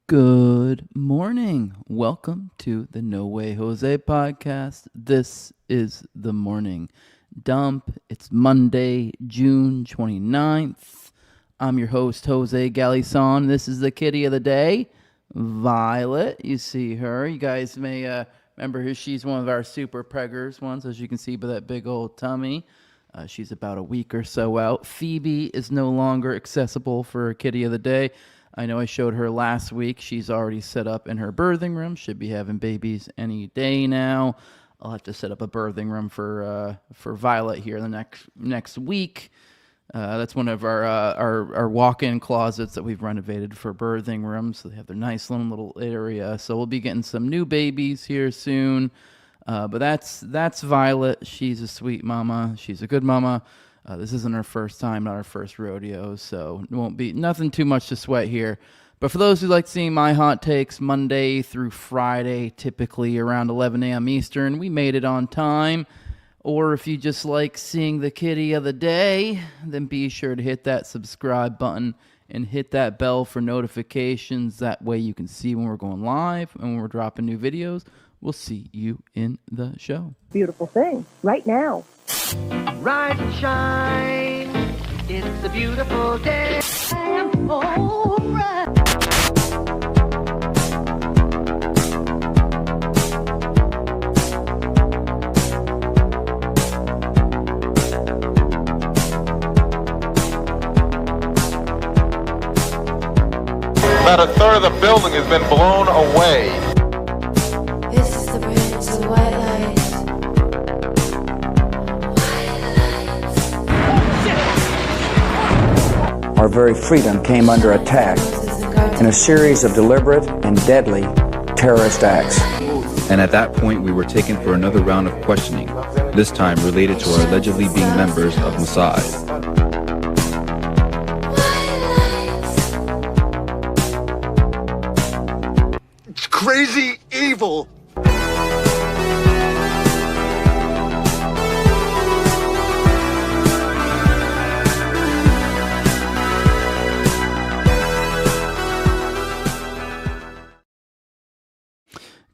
Good morning. Welcome to the No Way Jose podcast. This is the morning dump. It's Monday, June 29th. I'm your host, Jose Galison. This is the kitty of the day, Violet. You see her. You guys may remember her. She's one of our super preggers ones, as you can see by that big old tummy. She's about a week or so out. Phoebe is no longer accessible for kitty of the day. I know I showed her last week. She's already set up in her birthing room. Should be having babies any day now. I'll have to set up a birthing room for Violet here in the next week. That's one of our walk-in closets that we've renovated for birthing rooms. So they have their nice little area. So we'll be getting some new babies here soon. But that's Violet. She's a sweet mama. She's a good mama. This isn't our first time, not our first rodeo, so it won't be nothing too much to sweat here. But for those who like seeing my hot takes Monday through Friday, typically around 11 a.m. Eastern, we made it on time. Or if you just like seeing the kitty of the day, then be sure to hit that subscribe button and hit that bell for notifications. That way you can see when we're going live and when we're dropping new videos. We'll see you in the show. Beautiful thing, right now. Rise and shine, it's a beautiful day. I'm alright. About a third of the building has been blown away. This is the bridge to white light. Our very freedom came under attack in a series of deliberate and deadly terrorist acts. And at that point, we were taken for another round of questioning, this time related to our allegedly being members of Mossad. It's crazy evil.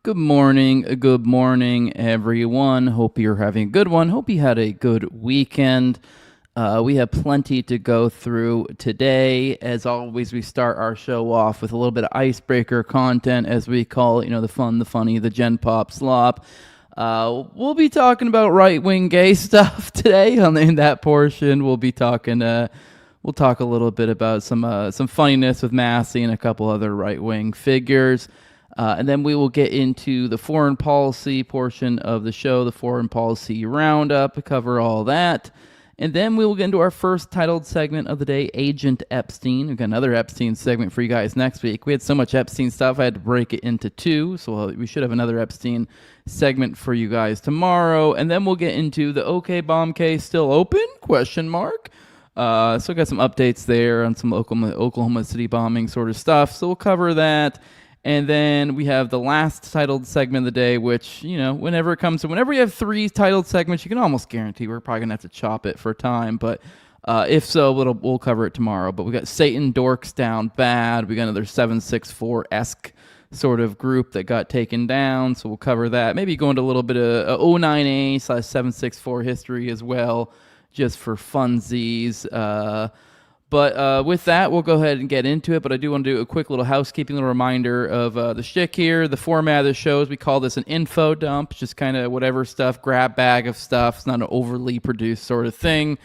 Good morning, everyone. Hope you're having a good one. Hope you had a good weekend. We have plenty to go through today. As always, we start our show off with a little bit of icebreaker content, as we call it, the fun, the funny, the gen pop slop. We'll be talking about right-wing gay stuff today. In that portion, we'll be talking... we'll talk a little bit about some funniness with Massey and a couple other right-wing figures. And then we will get into the foreign policy portion of the show, the foreign policy roundup, cover all that. And then we will get into our first titled segment of the day, Agent Epstein. We've got another Epstein segment for you guys next week. We had so much Epstein stuff, I had to break it into two. So we should have another Epstein segment for you guys tomorrow. And then we'll get into the OKBOMB case still open? So I got some updates there on some Oklahoma City bombing sort of stuff. So we'll cover that. And then we have the last titled segment of the day, which, whenever you have three titled segments, you can almost guarantee we're probably going to have to chop it for time. But if so, we'll cover it tomorrow. But we got Satan Dorks down bad. We got another 764-esque sort of group that got taken down. So we'll cover that. Maybe go into a little bit of 09A/764 history as well, just for funsies. But with that, we'll go ahead and get into it. But I do want to do a quick little housekeeping little reminder of the shtick here. The format of the show is we call this an info dump, just kind of whatever stuff, grab bag of stuff. It's not an overly produced sort of thing.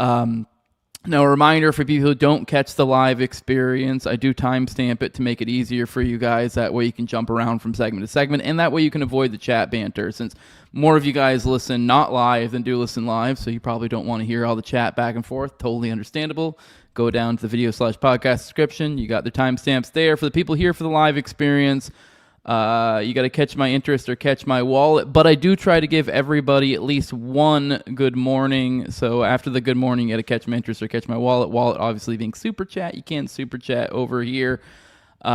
Now, a reminder for people who don't catch the live experience, I do timestamp it to make it easier for you guys. That way you can jump around from segment to segment, and that way you can avoid the chat banter, since more of you guys listen not live than do listen live, so you probably don't want to hear all the chat back and forth. Totally understandable. Go down to the video/podcast description. You got the timestamps there. For the people here for the live experience, you got to catch my interest or catch my wallet. But I do try to give everybody at least one good morning. So after the good morning, you got to catch my interest or catch my wallet. Wallet obviously being super chat. You can't super chat over here. Hey,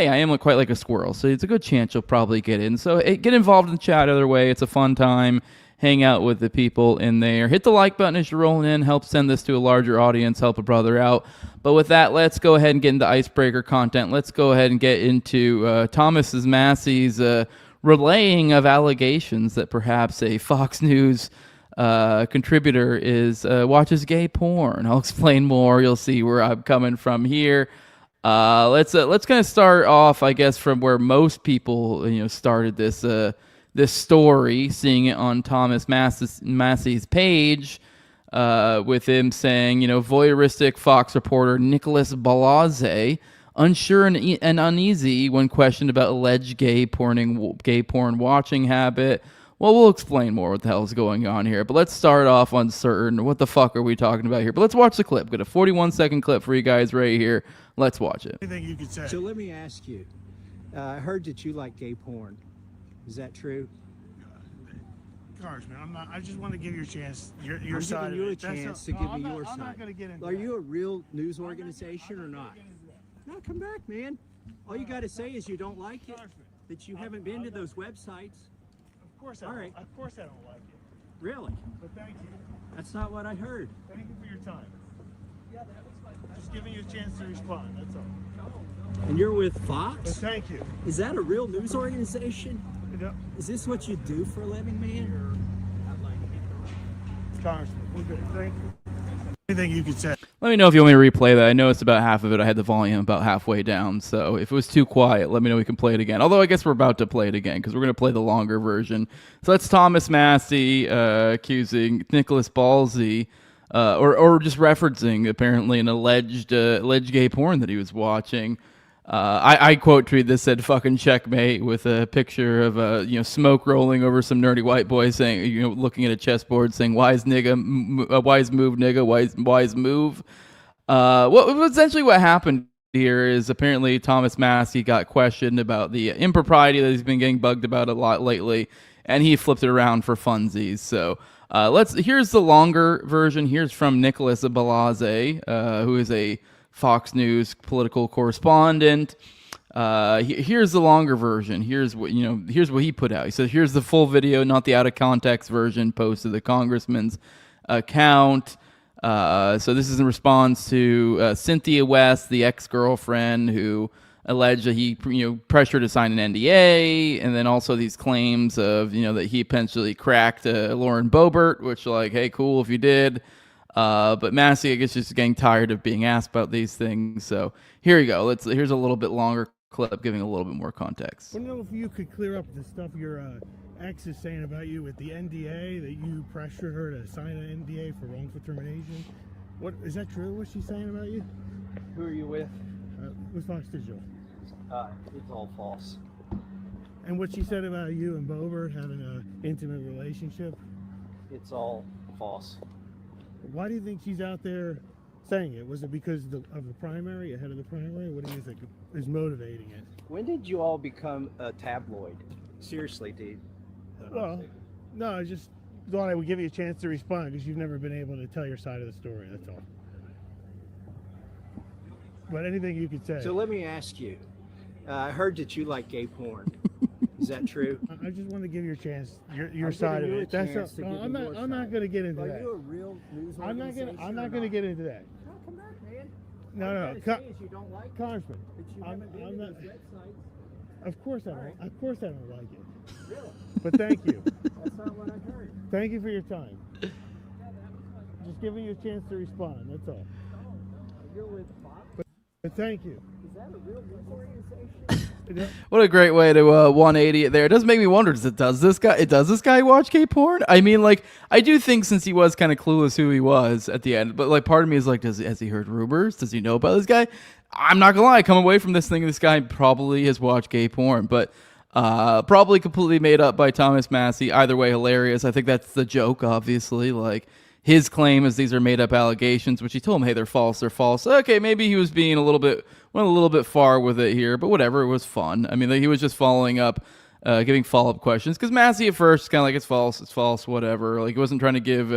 I am quite like a squirrel, so it's a good chance you'll probably get in. So get involved in the chat either way. It's a fun time. hang out with the people in there. Hit the like button as you're rolling in. Help send this to a larger audience. Help a brother out. But with that, let's go ahead and get into icebreaker content. Let's go ahead and get into Thomas Massey's relaying of allegations that perhaps a Fox News contributor watches gay porn. I'll explain more. You'll see where I'm coming from here. Let's kind of start off, I guess, from where most people started this story, seeing it on Thomas Massey's page, with him saying, voyeuristic Fox reporter Nicholas Balazs, unsure and uneasy when questioned about alleged gay porn watching habit. Well, we'll explain more what the hell is going on here, but let's start off uncertain. What the fuck are we talking about here? But let's watch the clip. Got a 41-second clip for you guys right here. Let's watch it. Anything you could say. So let me ask you. I heard that you like gay porn. Is that true? Congressman, I just want to give you a chance. Your side. I'm giving you a chance to give me your side. I'm not going to get into Are you a real news organization or not? No, come back, man. All you got to say is you don't like it. That you haven't been to those websites. Of course I don't. Of course I don't like it. Really? But thank you. That's not what I heard. Thank you for your time. Yeah, that was fine. Just giving you a chance to respond. That's all. And you're with But Fox? thank you. Is that a real news organization? You know, Is this what you do for a living, man? Congressman, we're good. Thank you. Anything you could say. Let me know if you want me to replay that. I know it's about half of it. I had the volume about halfway down, so if it was too quiet, let me know we can play it again. Although I guess we're about to play it again because we're going to play the longer version. So that's Thomas Massey accusing Nicholas Balazs, or just referencing apparently an alleged gay porn that he was watching. I quote tweet this, said "fucking checkmate" with a picture of smoke rolling over some nerdy white boy saying, looking at a chessboard saying "wise nigga, wise move nigga, wise move." Essentially what happened here is apparently Thomas Massey got questioned about the impropriety that he's been getting bugged about a lot lately, and he flipped it around for funsies. So here's the longer version. Here's from Nicholas Balazs, who is a Fox News political correspondent. Here's the longer version. Here's what he put out. He says, here's the full video, not the out of context version, posted to the congressman's account. So this is in response to Cynthia West, the ex-girlfriend who alleged that he pressured to sign an NDA, and then also these claims of that he potentially cracked Lauren Boebert, which hey, cool if you did. But Massey, I guess, just getting tired of being asked about these things. So here you go. Here's a little bit longer clip giving a little bit more context. I want to know if you could clear up the stuff your ex is saying about you with the NDA, that you pressured her to sign an NDA for wrongful termination. What is that true? What's she saying about you? Who are you with? With Fox Digital. It's all false. And what she said about you and Boebert having an intimate relationship. It's all false. Why do you think she's out there saying it? Was it because of the primary, ahead of the primary? What do you think is motivating it? When did you all become a tabloid? Seriously, dude. Well, no, I just thought I would give you a chance to respond because you've never been able to tell your side of the story, that's all. But anything you could say. So let me ask you. I heard that you like gay porn. Is that true? I just want to give you a chance, your side of it. That's all. I'm not going to get into that. Are you a real news I'm not going to get into that. No, come back, man. No. You don't like it. Congressman, But you haven't been to those websites. Of course I don't. Of course I don't like it. Really? But thank you. That's not what I heard. Thank you for your time. Just giving you a chance to respond. That's all. You're with Fox? But thank you. Is that a real news organization? What a great way to 180 it there. It does make me wonder, does this guy watch gay porn? I mean, I do think since he was kind of clueless who he was at the end, but part of me is has he heard rumors? Does he know about this guy? I'm not gonna lie, I come away from this thinking this guy probably has watched gay porn, but probably completely made up by Thomas Massey. Either way, hilarious. I think that's the joke, obviously. His claim is these are made up allegations, which he told him, hey, they're false. Okay, maybe he was being went a little bit far with it here, but whatever, it was fun. I mean, he was just following up, giving follow-up questions, because Massey at first kind of it's false, whatever. He wasn't trying to give,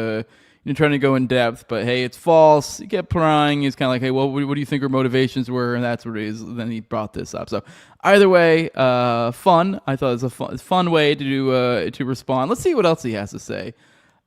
You're trying to go in depth, but hey, it's false. You kept prying. He's kind of like, hey, what do you think her motivations were? And that's what it is. Then he brought this up. So either way, fun. I thought it was a fun way to do to respond. Let's see what else he has to say.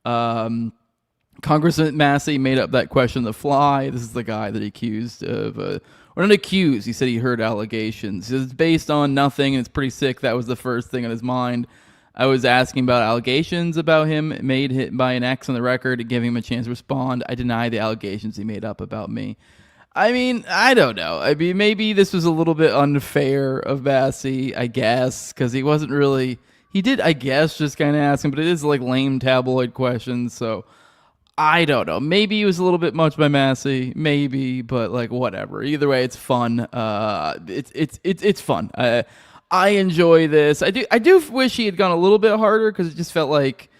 Congressman Massey made up that question on the fly. This is the guy that he accused of, or not accused. He said he heard allegations. It's based on nothing, and it's pretty sick. That was the first thing on his mind. I was asking about allegations about him made by an ex on the record, giving him a chance to respond. I deny the allegations he made up about me. I mean, I don't know. I mean, maybe this was a little bit unfair of Massey, I guess, because he wasn't really... He did, I guess, just kind of ask him, but it is like lame tabloid questions, so... I don't know. Maybe it was a little bit much by Massey, maybe, but like whatever. Either way, it's fun. It's fun. I enjoy this. I do wish he had gone a little bit harder because it just felt like,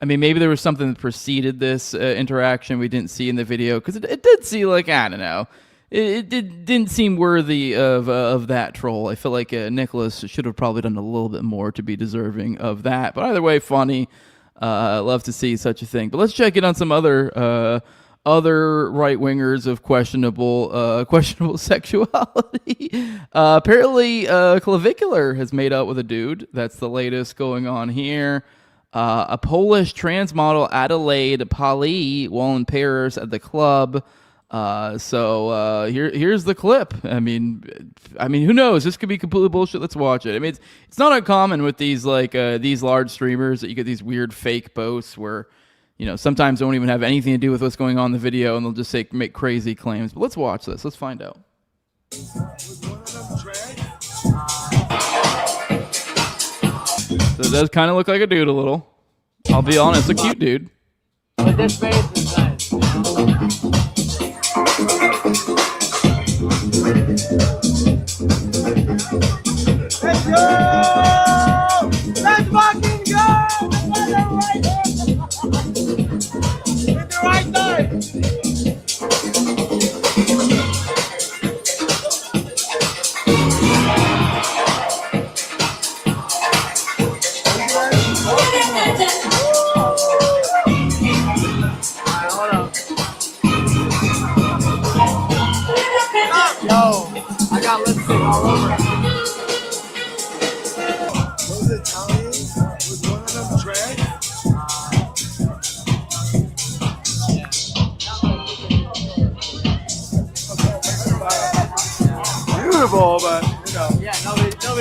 I mean, maybe there was something that preceded this interaction we didn't see in the video because it did seem like, I don't know, it didn't seem worthy of that troll. I feel like Nicholas should have probably done a little bit more to be deserving of that. But either way, funny. Love to see such a thing. But let's check in on some other right wingers of questionable sexuality. Apparently, Clavicular has made out with a dude. That's the latest going on here. A Polish trans model, Adelaide Pali, while in Paris at the club. So here's the clip. I mean, who knows? This could be completely bullshit. Let's watch it. I mean, it's not uncommon with these these large streamers that you get these weird fake posts where, you know, sometimes don't even have anything to do with what's going on in the video, and they'll just make crazy claims. But let's watch this. Let's find out. So it does kind of look like a dude a little. I'll be honest, a cute dude. But this face is nice. Let's go! Let's fucking go! Hit the right side! Yo, I got lipstick all over it. Was it Italian? Was one of them drag? Beautiful, but you know. Yeah, nobody does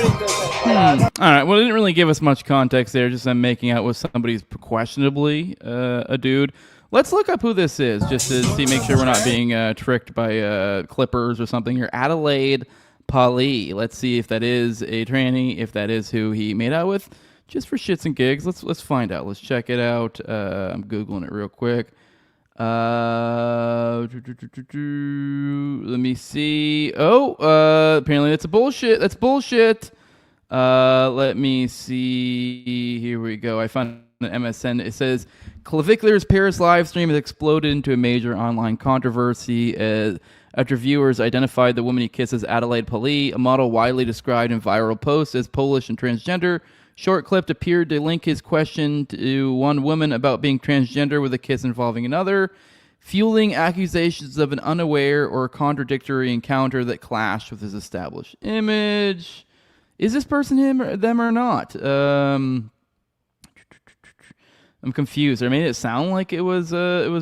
that. All right. Well, it didn't really give us much context there. Just I'm making out with somebody who's questionably a dude. Let's look up who this is, just to make sure we're not being tricked by clippers or something here. Adelaide Pali. Let's see if that is a tranny, if that is who he made out with, just for shits and gigs. Let's find out. Let's check it out. I'm Googling it real quick. Let me see. Oh, apparently that's a bullshit. That's bullshit. Let me see. Here we go. I found an MSN. It says Clavicular's Paris live stream has exploded into a major online controversy after viewers identified the woman he kissed as Adelaide Pali, a model widely described in viral posts as Polish and transgender. Short clip appeared to link his question to one woman about being transgender with a kiss involving another, fueling accusations of an unaware or contradictory encounter that clashed with his established image. Is this person him or them or not? I'm confused. I made it sound like it was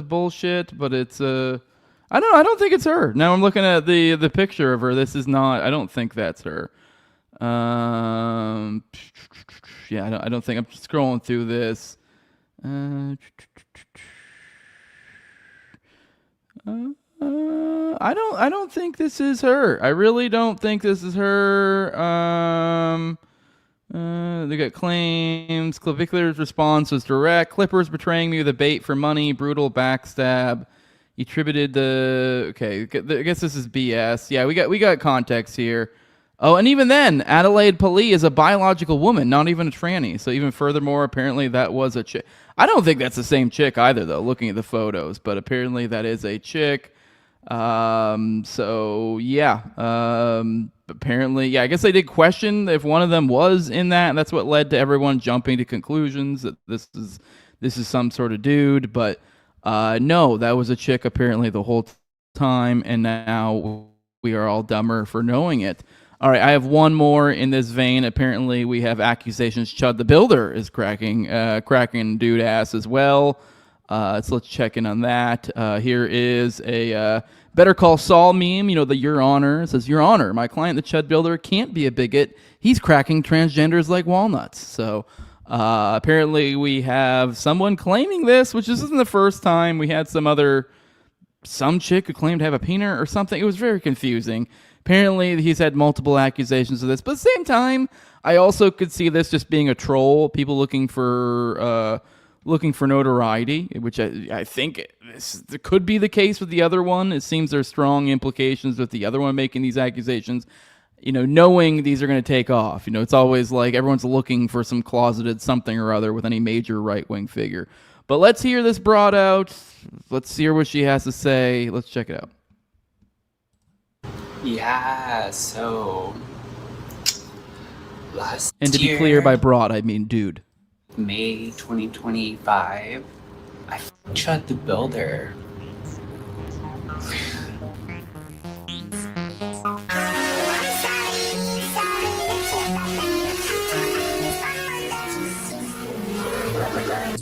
bullshit, but it's I don't think it's her. Now I'm looking at the picture of her. This is not. I don't think that's her. Yeah, I don't think. I'm scrolling through this. I don't think this is her. I really don't think this is her. They got claims. Clavicular's response was direct. Clippers betraying me with a bait for money. Brutal backstab. He attributed the... Okay, I guess this is BS. Yeah, we got context here. Oh, and even then, Adelaide Pali is a biological woman, not even a tranny. So even furthermore, apparently that was a chick. I don't think that's the same chick either, though, looking at the photos. But apparently that is a chick. So, yeah. Apparently, yeah, I guess they did question if one of them was in that. And that's what led to everyone jumping to conclusions that this is some sort of dude. But No, that was a chick apparently the whole time, and now we are all dumber for knowing it. All right, I have one more in this vein. Apparently, we have accusations Chud the Builder is cracking dude ass as well. So let's check in on that. Here is a Better Call Saul meme. The Your Honor. It says, Your Honor, my client, the Chud Builder, can't be a bigot. He's cracking transgenders like walnuts. So apparently we have someone claiming this, which isn't the first time. We had some chick who claimed to have a peener or something. It was very confusing. Apparently, he's had multiple accusations of this. But at the same time, I also could see this just being a troll. People looking for notoriety, which I think this could be the case with the other one. It seems there's strong implications with the other one making these accusations. Knowing these are going to take off. It's always like everyone's looking for some closeted something or other with any major right-wing figure. But let's hear this brought out. Let's hear what she has to say. Let's check it out. Yeah, so last And to be year, clear, by broad, I mean dude. May 2025, I Chud the Builder.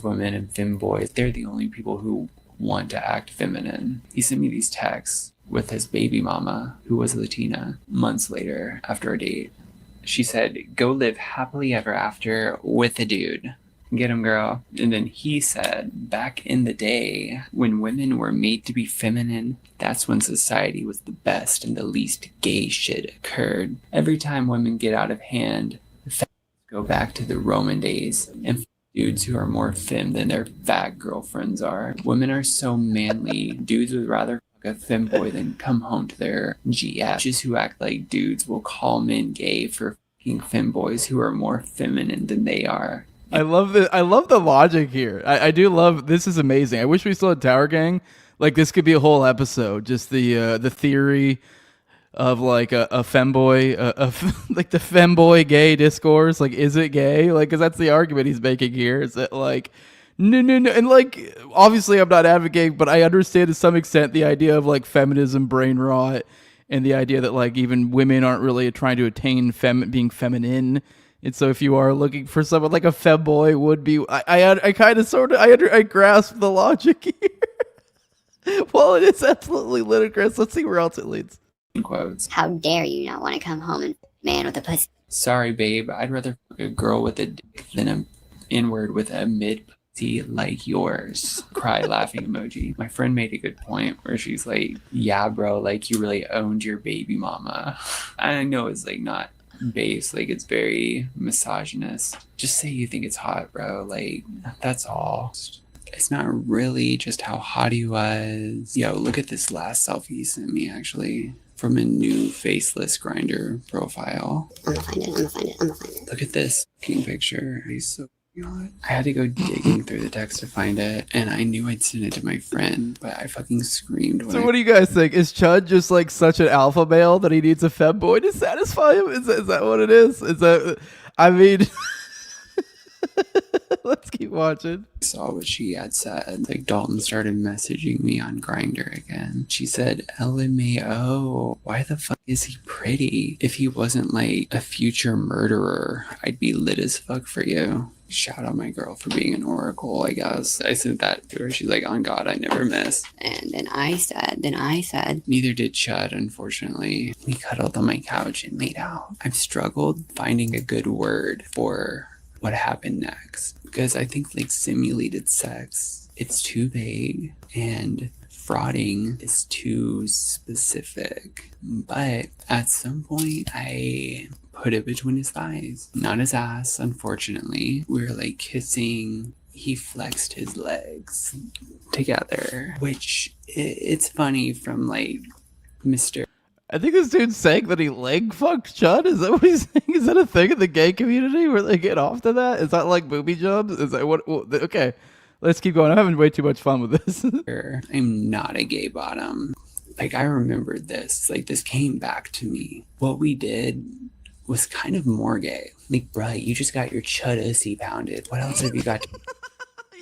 Women and femboys, they're the only people who want to act feminine. He sent me these texts with his baby mama, who was Latina, months later after a date. She said, go live happily ever after with a dude. Get him, girl. And then he said, back in the day, when women were made to be feminine, that's when society was the best and the least gay shit occurred. Every time women get out of hand, the go back to the Roman days and dudes who are more femme than their fat girlfriends are. Women are so manly. Dudes would rather fuck a femboy than come home to their GF. Just who act like dudes will call men gay for fucking femboys who are more feminine than they are. I love the logic here. I do love this. Is amazing. I wish we still had Tower Gang. Like this could be a whole episode. Just the theory of like a femboy, like the femboy gay discourse. Like, is it gay? Like, because that's the argument he's making here. Is that like, no, and like, obviously I'm not advocating, but I understand to some extent the idea of like feminism brain rot and the idea that like even women aren't really trying to attain being feminine. And so if you are looking for someone like a femboy would be, I kind of sort of, I grasp the logic here. Well, it's absolutely ludicrous. Let's see where else it leads. Quotes. How dare you not want to come home and man with a pussy? Sorry, babe. I'd rather fuck a girl with a dick than an N-word with a mid pussy like yours. Cry laughing emoji. My friend made a good point where she's like, yeah, bro, like you really owned your baby mama. I know it's like not base, like it's very misogynist. Just say you think it's hot, bro. Like that's all. It's not really just how hot he was. Yo, look at this last selfie he sent me actually. From a new faceless Grindr profile. I'm gonna find it. Look at this fucking picture. He's so hot. I had to go digging through the text to find it, and I knew I'd send it to my friend, but I fucking screamed. So what do you guys think? Is Chud just like such an alpha male that he needs a femboy to satisfy him? Is that what it is? Is that, I mean... Let's keep watching. I saw what she had said. Like Dalton started messaging me on Grindr again. She said, LMAO, why the fuck is he pretty? If he wasn't like a future murderer, I'd be lit as fuck for you. Shout out my girl for being an oracle, I guess. I sent that to her. She's like, on God, I never miss. And then I said, neither did Chud, unfortunately. We cuddled on my couch and made out. I've struggled finding a good word for what happened next, because I think like simulated sex, it's too vague, and frauding is too specific. But at some point I put it between his thighs, not his ass, unfortunately. We were like kissing, he flexed his legs together, which it's funny from like Mr. I think this dude's saying that he leg fucked Chud. Is that what he's saying? Is that a thing in the gay community where they get off to that? Is that like booby jobs? Is that what? Okay, let's keep going. I'm having way too much fun with this. I'm not a gay bottom. Like I remembered this. Like this came back to me. What we did was kind of more gay. Like, bruh, you just got your chud-ussy pounded. What else have you got to...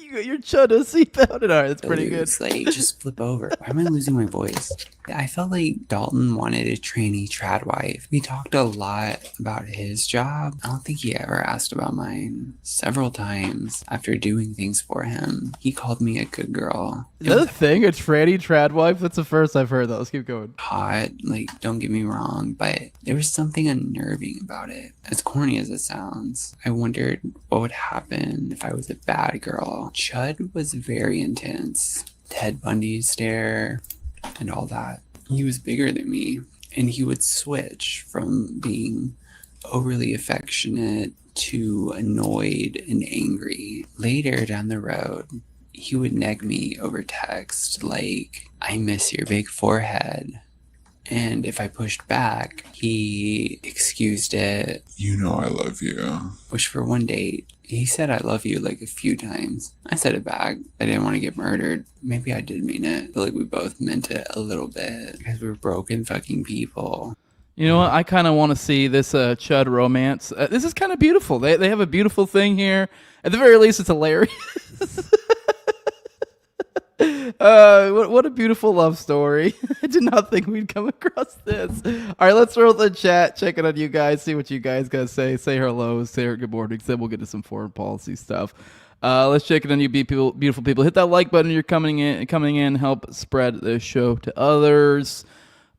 You You're trying to seep out. All right, that's pretty good. Like, just flip over. Why am I losing my voice? I felt like Dalton wanted a trainee trad wife. We talked a lot about his job. I don't think he ever asked about mine. Several times after doing things for him, he called me a good girl. Is that a thing? A tranny trad wife? That's the first I've heard. Let's keep going. Hot, like, don't get me wrong, but there was something unnerving about it. As corny as it sounds, I wondered what would happen if I was a bad girl. Chud was very intense. Ted Bundy stare and all that. He was bigger than me, and he would switch from being overly affectionate to annoyed and angry. Later down the road, he would neg me over text like, "I miss your big forehead." And if I pushed back, he excused it. "You know I love you." Which for one date, he said "I love you" like a few times. I said it back. I didn't want to get murdered. Maybe I did mean it. I feel like we both meant it a little bit. Because we're broken fucking people. You know what? I kind of want to see this Chud romance. This is kind of beautiful. They have a beautiful thing here. At the very least, it's hilarious. What a beautiful love story. I did not think we'd come across this. All right, let's roll the chat. Check it on you guys. See what you guys got to say. Say hello. Say good morning. Then we'll get to some foreign policy stuff. Let's check it on you, beautiful people. Hit that like button. You're coming in. Help spread the show to others.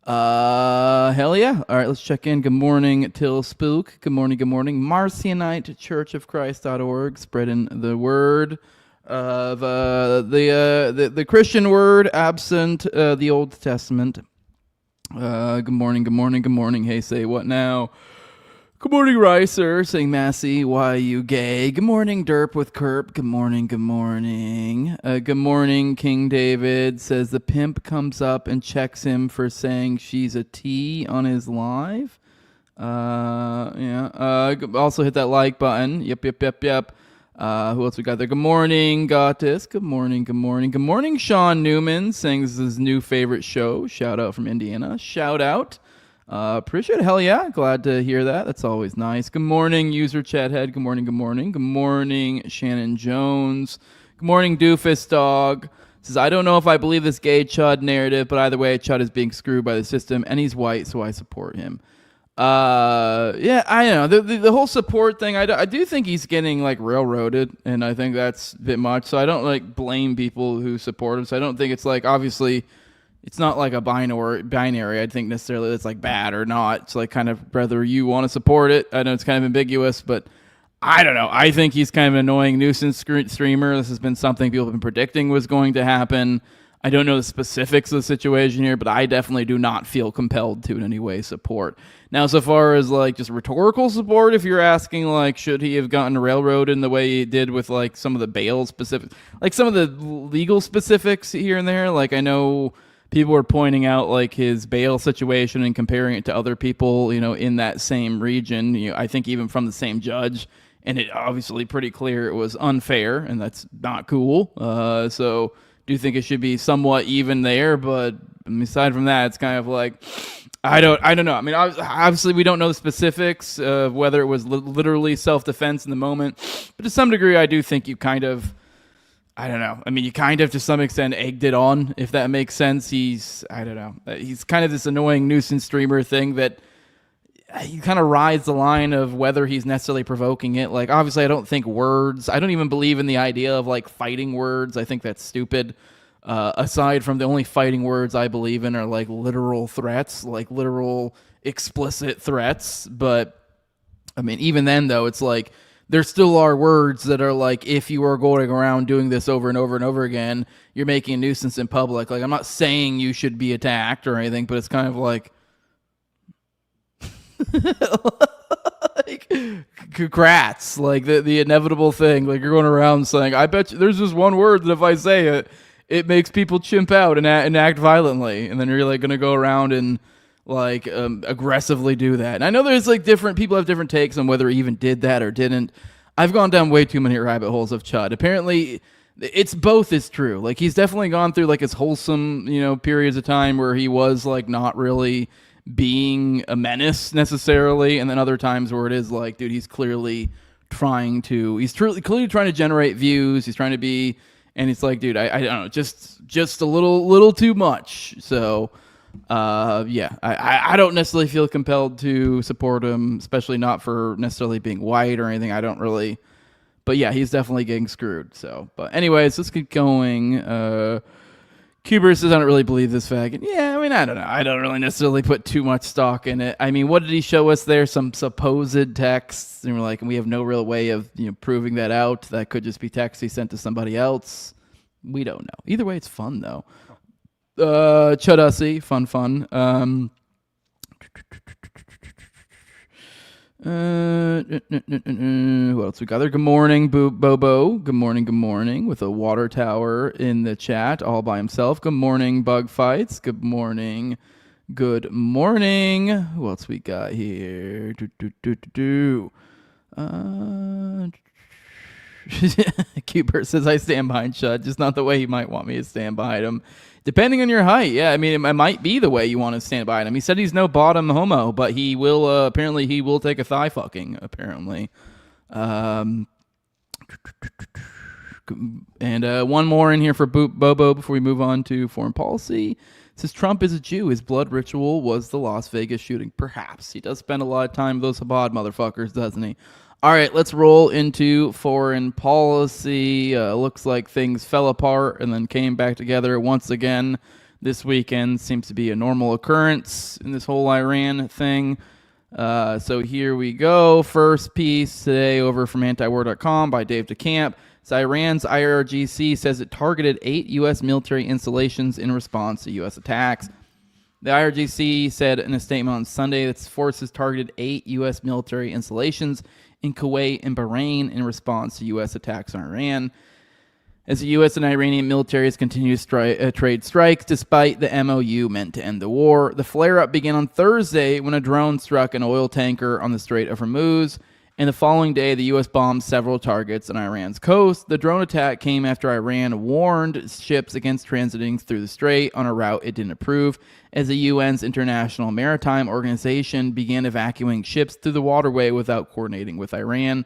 Hell yeah. All right, let's check in. Good morning, Till Spook. Good morning. Marcionite Church of Christ.org. Spreading the word of the Christian word absent the Old Testament. Good morning. Hey, say what now? Good morning, Ricer, saying Massey, why you gay? Good morning, Derp with Kerp. Good morning. Good morning, King David, says the pimp comes up and checks him for saying she's a T on his live. Yeah. Also hit that like button. Yep. Who else we got there? Good morning, Gotis. Good morning, Sean Newman, saying this is his new favorite show. Shout out from Indiana. Shout out. Appreciate it. Hell yeah. Glad to hear that. That's always nice. Good morning, user Chathead. Good morning. Good morning, Shannon Jones. Good morning, Doofus Dog. Says, I don't know if I believe this gay Chud narrative, but either way, Chud is being screwed by the system, and he's white, so I support him. Yeah, I know. The whole support thing, I do think he's getting, like, railroaded, and I think that's a bit much, so I don't, like, blame people who support him, so I don't think it's, like, obviously... It's not like a binary, I think, necessarily that's like bad or not. It's like kind of whether you want to support it. I know it's kind of ambiguous, but I don't know. I think he's kind of an annoying nuisance streamer. This has been something people have been predicting was going to happen. I don't know the specifics of the situation here, but I definitely do not feel compelled to in any way support. Now, so far as like just rhetorical support, if you're asking like, should he have gotten railroaded in the way he did with like some of the bail specifics, like some of the legal specifics here and there, like I know... People were pointing out like his bail situation and comparing it to other people, you know, in that same region. You know, I think even from the same judge, and it obviously pretty clear it was unfair, and that's not cool. So do think it should be somewhat even there, but aside from that, it's kind of like I don't know. I mean, obviously we don't know the specifics of whether it was literally self-defense in the moment, but to some degree, I do think you kind of. I don't know. I mean, you kind of, to some extent, egged it on, if that makes sense. I don't know. He's kind of this annoying nuisance streamer thing that he kind of rides the line of whether he's necessarily provoking it. Like, obviously, I don't think words. I don't even believe in the idea of, like, fighting words. I think that's stupid. Aside from the only fighting words I believe in are, like, literal threats, like literal explicit threats. But, I mean, even then, though, it's like... There still are words that are like, if you are going around doing this over and over and over again, you're making a nuisance in public. Like, I'm not saying you should be attacked or anything, but it's kind of like, congrats, like the inevitable thing. Like, you're going around saying, I bet you there's this one word that if I say it, it makes people chimp out and act violently. And then you're like going to go around and like aggressively do that. And I know there's like different people have different takes on whether he even did that or didn't. I've gone down way too many rabbit holes of Chud. Apparently it's both is true. Like he's definitely gone through like his wholesome, you know, periods of time where he was like not really being a menace necessarily, and then other times where it is like, dude, he's clearly clearly trying to generate views. He's trying to be, and it's like, dude, I don't know, just a little too much. So, I don't necessarily feel compelled to support him, especially not for necessarily being white or anything. I don't really, but yeah, he's definitely getting screwed. So, but anyways, let's get going. Cubers doesn't really believe this fact. Yeah, I mean, I don't know. I don't really necessarily put too much stock in it. I mean, what did he show us there? Some supposed texts, and we're like, and we have no real way of proving that out. That could just be text he sent to somebody else. We don't know. Either way, it's fun though. Chudusy, fun. What else we got there? Good morning, Bobo. Good morning, with a water tower in the chat all by himself. Good morning, Bug Fights. Good morning. Who else we got here? Cooper says, I stand behind Chud, just not the way he might want me to stand behind him. Depending on your height, yeah. I mean, it might be the way you want to stand behind him. He said he's no bottom homo, but he will, apparently he will take a thigh fucking, apparently. And one more in here for Bobo before we move on to foreign policy. It says Trump is a Jew. His blood ritual was the Las Vegas shooting. Perhaps. He does spend a lot of time with those Chabad motherfuckers, doesn't he? All right, let's roll into foreign policy. Looks like things fell apart and then came back together once again this weekend. Seems to be a normal occurrence in this whole Iran thing. So here we go. First piece today over from antiwar.com by Dave DeCamp. So Iran's IRGC says it targeted 8 U.S. military installations in response to U.S. attacks. The IRGC said in a statement on Sunday that its forces targeted 8 U.S. military installations in Kuwait and Bahrain in response to U.S. attacks on Iran. As the U.S. and Iranian militaries continue to trade strikes despite the MOU meant to end the war, the flare-up began on Thursday when a drone struck an oil tanker on the Strait of Hormuz, and the following day the U.S. bombed several targets on Iran's coast. The drone attack came after Iran warned ships against transiting through the strait on a route it didn't approve, as the UN's International Maritime Organization began evacuating ships through the waterway without coordinating with Iran.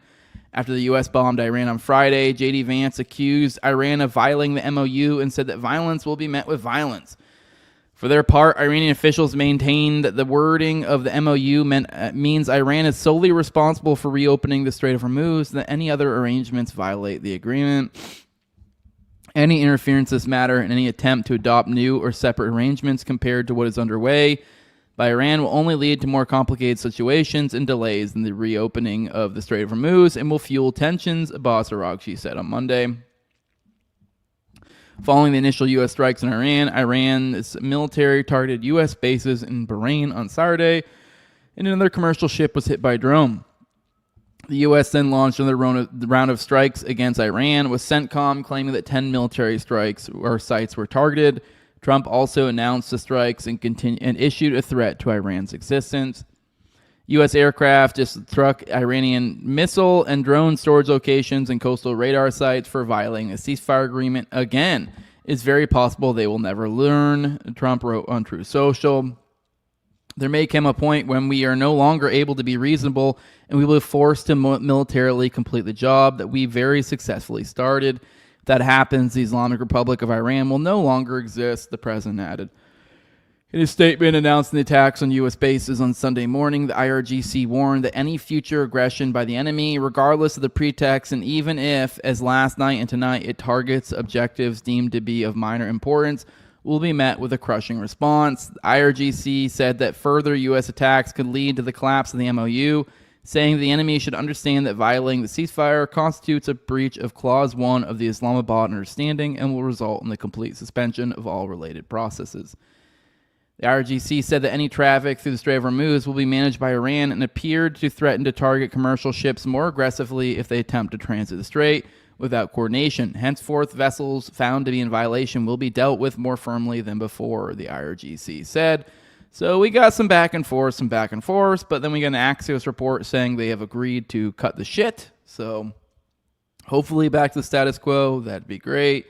After the U.S. bombed Iran on Friday, J.D. Vance accused Iran of violating the MOU and said that violence will be met with violence. For their part, Iranian officials maintained that the wording of the MOU means Iran is solely responsible for reopening the Strait of Hormuz, and that any other arrangements violate the agreement. Any interference in this matter and any attempt to adopt new or separate arrangements compared to what is underway by Iran will only lead to more complicated situations and delays in the reopening of the Strait of Hormuz and will fuel tensions, Abbas Araghchi said on Monday. Following the initial U.S. strikes in Iran, Iran's military targeted U.S. bases in Bahrain on Saturday, and another commercial ship was hit by a drone. The U.S. then launched another round of strikes against Iran, with CENTCOM claiming that 10 military strikes or sites were targeted. Trump also announced the strikes and issued a threat to Iran's existence. U.S. aircraft just struck Iranian missile and drone storage locations and coastal radar sites for violating the ceasefire agreement. Again, it's very possible they will never learn, Trump wrote on Truth Social. There may come a point when we are no longer able to be reasonable and we will be forced to militarily complete the job that we very successfully started. If that happens, the Islamic Republic of Iran will no longer exist, the president added. In his statement announcing the attacks on U.S. bases on Sunday morning, the IRGC warned that any future aggression by the enemy, regardless of the pretext, and even if, as last night and tonight, it targets objectives deemed to be of minor importance, will be met with a crushing response. The IRGC said that further U.S. attacks could lead to the collapse of the MOU, saying the enemy should understand that violating the ceasefire constitutes a breach of Clause 1 of the Islamabad Understanding and will result in the complete suspension of all related processes. The IRGC said that any traffic through the Strait of Hormuz will be managed by Iran and appeared to threaten to target commercial ships more aggressively if they attempt to transit the strait without coordination. Henceforth, vessels found to be in violation will be dealt with more firmly than before, the IRGC said. So we got some back and forth, but then we got an Axios report saying they have agreed to cut the shit. So hopefully back to the status quo. That'd be great.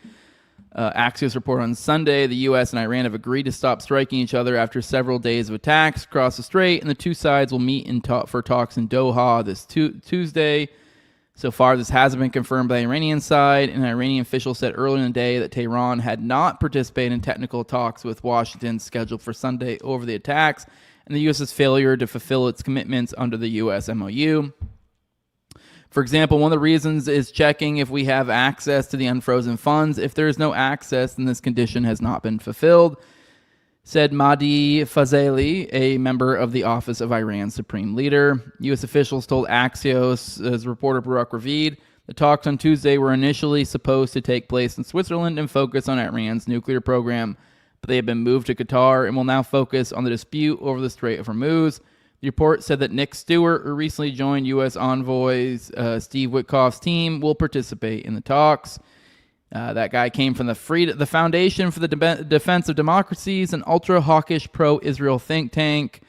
Axios report on Sunday, the U.S. and Iran have agreed to stop striking each other after several days of attacks across the strait, and the two sides will meet for talks in Doha this Tuesday. So far, this hasn't been confirmed by the Iranian side. An Iranian official said earlier in the day that Tehran had not participated in technical talks with Washington scheduled for Sunday over the attacks and the U.S.'s failure to fulfill its commitments under the U.S. MOU. For example, one of the reasons is checking if we have access to the unfrozen funds. If there is no access, then this condition has not been fulfilled, said Mahdi Fazeli, a member of the Office of Iran's Supreme Leader. U.S. officials told Axios, as reporter Barak Ravid, the talks on Tuesday were initially supposed to take place in Switzerland and focus on Iran's nuclear program, but they have been moved to Qatar and will now focus on the dispute over the Strait of Hormuz. The report said that Nick Stewart, who recently joined U.S. envoys Steve Witkoff's team, will participate in the talks. That guy came from the Foundation for the Defense of Democracies, an ultra-hawkish pro-Israel think tank.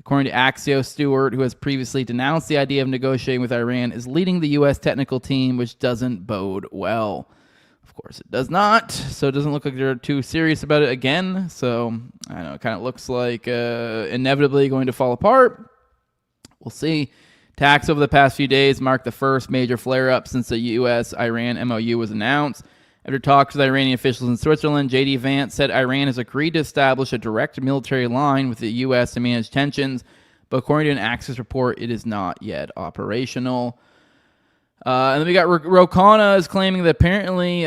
According to Axios, Stewart, who has previously denounced the idea of negotiating with Iran, is leading the U.S. technical team, which doesn't bode well. Of course, it does not. So it doesn't look like they're too serious about it again. So, I don't know, it kind of looks like inevitably going to fall apart. We'll see. Attacks over the past few days marked the first major flare-up since the U.S.-Iran MOU was announced. After talks with Iranian officials in Switzerland, J.D. Vance said Iran has agreed to establish a direct military line with the U.S. to manage tensions, but according to an Axios report, it is not yet operational. And then we got Ro Khanna is claiming that apparently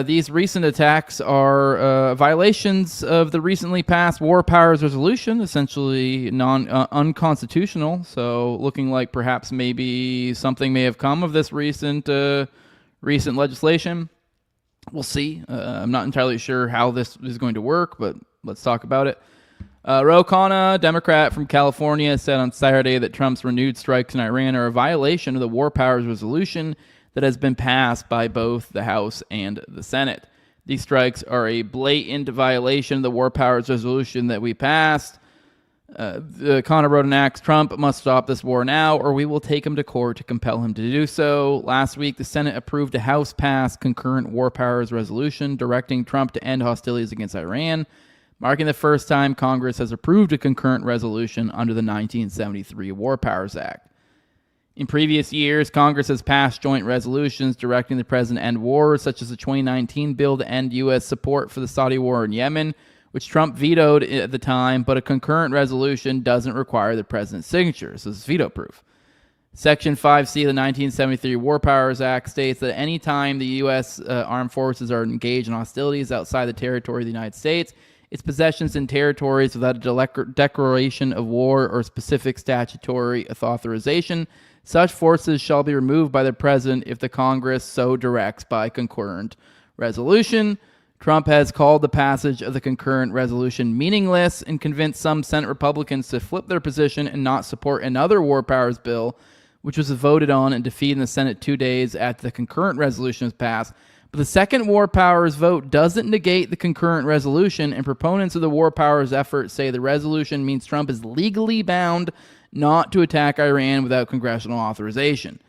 these recent attacks are violations of the recently passed War Powers Resolution, essentially unconstitutional. So looking like perhaps maybe something may have come of this recent legislation. We'll see. I'm not entirely sure how this is going to work, but let's talk about it. Ro Khanna, Democrat from California, said on Saturday that Trump's renewed strikes in Iran are a violation of the War Powers Resolution that has been passed by both the House and the Senate. These strikes are a blatant violation of the War Powers Resolution that we passed. Khanna wrote an act, Trump must stop this war now, or we will take him to court to compel him to do so. Last week, the Senate approved a House-passed concurrent War Powers Resolution directing Trump to end hostilities against Iran, marking the first time Congress has approved a concurrent resolution under the 1973 War Powers Act. In previous years, Congress has passed joint resolutions directing the president to end wars, such as the 2019 bill to end U.S. support for the Saudi war in Yemen, which Trump vetoed at the time, but a concurrent resolution doesn't require the president's signature, so it's veto-proof. Section 5C of the 1973 War Powers Act states that any time the U.S. Armed forces are engaged in hostilities outside the territory of the United States, its possessions in territories without a declaration of war or specific statutory authorization, such forces shall be removed by the president if the Congress so directs by concurrent resolution. Trump has called the passage of the concurrent resolution meaningless and convinced some Senate Republicans to flip their position and not support another war powers bill, which was voted on and defeated in the Senate 2 days after the concurrent resolution was passed. But the second war powers vote doesn't negate the concurrent resolution, and proponents of the war powers effort say the resolution means Trump is legally bound not to attack Iran without congressional authorization.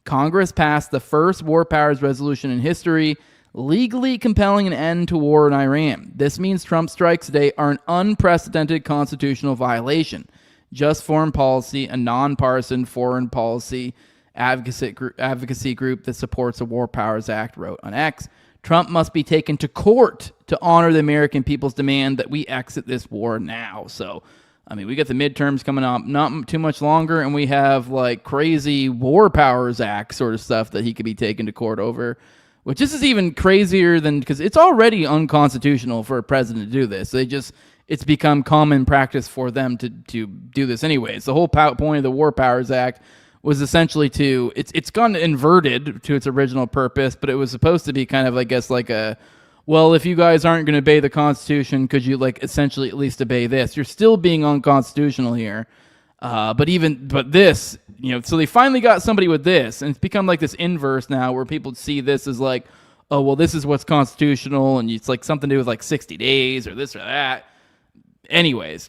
Congress passed the first war powers resolution in history, legally compelling an end to war in Iran. This means Trump's strikes today are an unprecedented constitutional violation. Just Foreign Policy, a nonpartisan foreign policy advocacy group that supports the War Powers Act, wrote on X. Trump must be taken to court to honor the American people's demand that we exit this war now. So, I mean, we got the midterms coming up not too much longer, and we have like crazy War Powers Act sort of stuff that he could be taken to court over. Which this is even crazier than, because it's already unconstitutional for a president to do this. It's become common practice for them to do this anyways. The whole point of the War Powers Act was essentially it's gone inverted to its original purpose, but it was supposed to be kind of, I guess, like a, well, if you guys aren't going to obey the Constitution, could you like essentially at least obey this? You're still being unconstitutional here. But this, so they finally got somebody with this, and it's become like this inverse now where people see this as like, oh, well, this is what's constitutional, and it's like something to do with like 60 days or this or that. Anyways,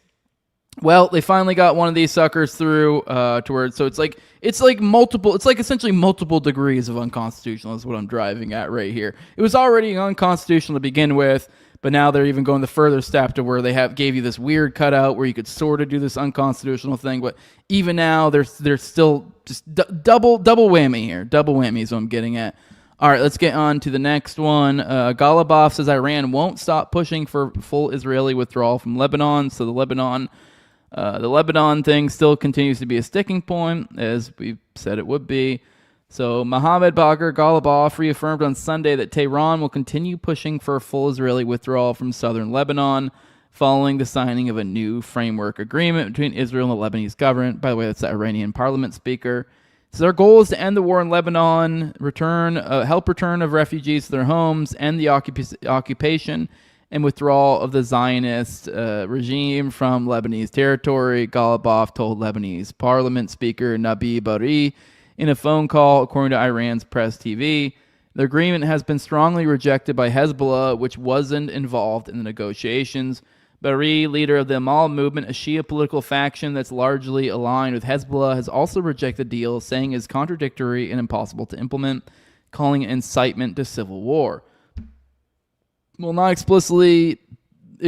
well, they finally got one of these suckers through towards, so it's like essentially multiple degrees of unconstitutional is what I'm driving at right here. It was already unconstitutional to begin with, But now they're even going the further step to where they gave you this weird cutout where you could sort of do this unconstitutional thing. But even now, they're still just double whammy here. Double whammy is what I'm getting at. All right, let's get on to the next one. Golubov says Iran won't stop pushing for full Israeli withdrawal from Lebanon. So the Lebanon thing still continues to be a sticking point, as we said it would be. So Mohammed Bagher Golubov reaffirmed on Sunday that Tehran will continue pushing for a full Israeli withdrawal from southern Lebanon following the signing of a new framework agreement between Israel and the Lebanese government. By the way, that's the Iranian parliament speaker. So their goal is to end the war in Lebanon, help return of refugees to their homes, end the occupation and withdrawal of the Zionist regime from Lebanese territory, Golubov told Lebanese parliament speaker Nabi Berri in a phone call, according to Iran's press TV. The agreement has been strongly rejected by Hezbollah, which wasn't involved in the negotiations. Berri, leader of the Amal movement, a Shia political faction that's largely aligned with Hezbollah, has also rejected the deal, saying it is contradictory and impossible to implement, calling it incitement to civil war. Well, not explicitly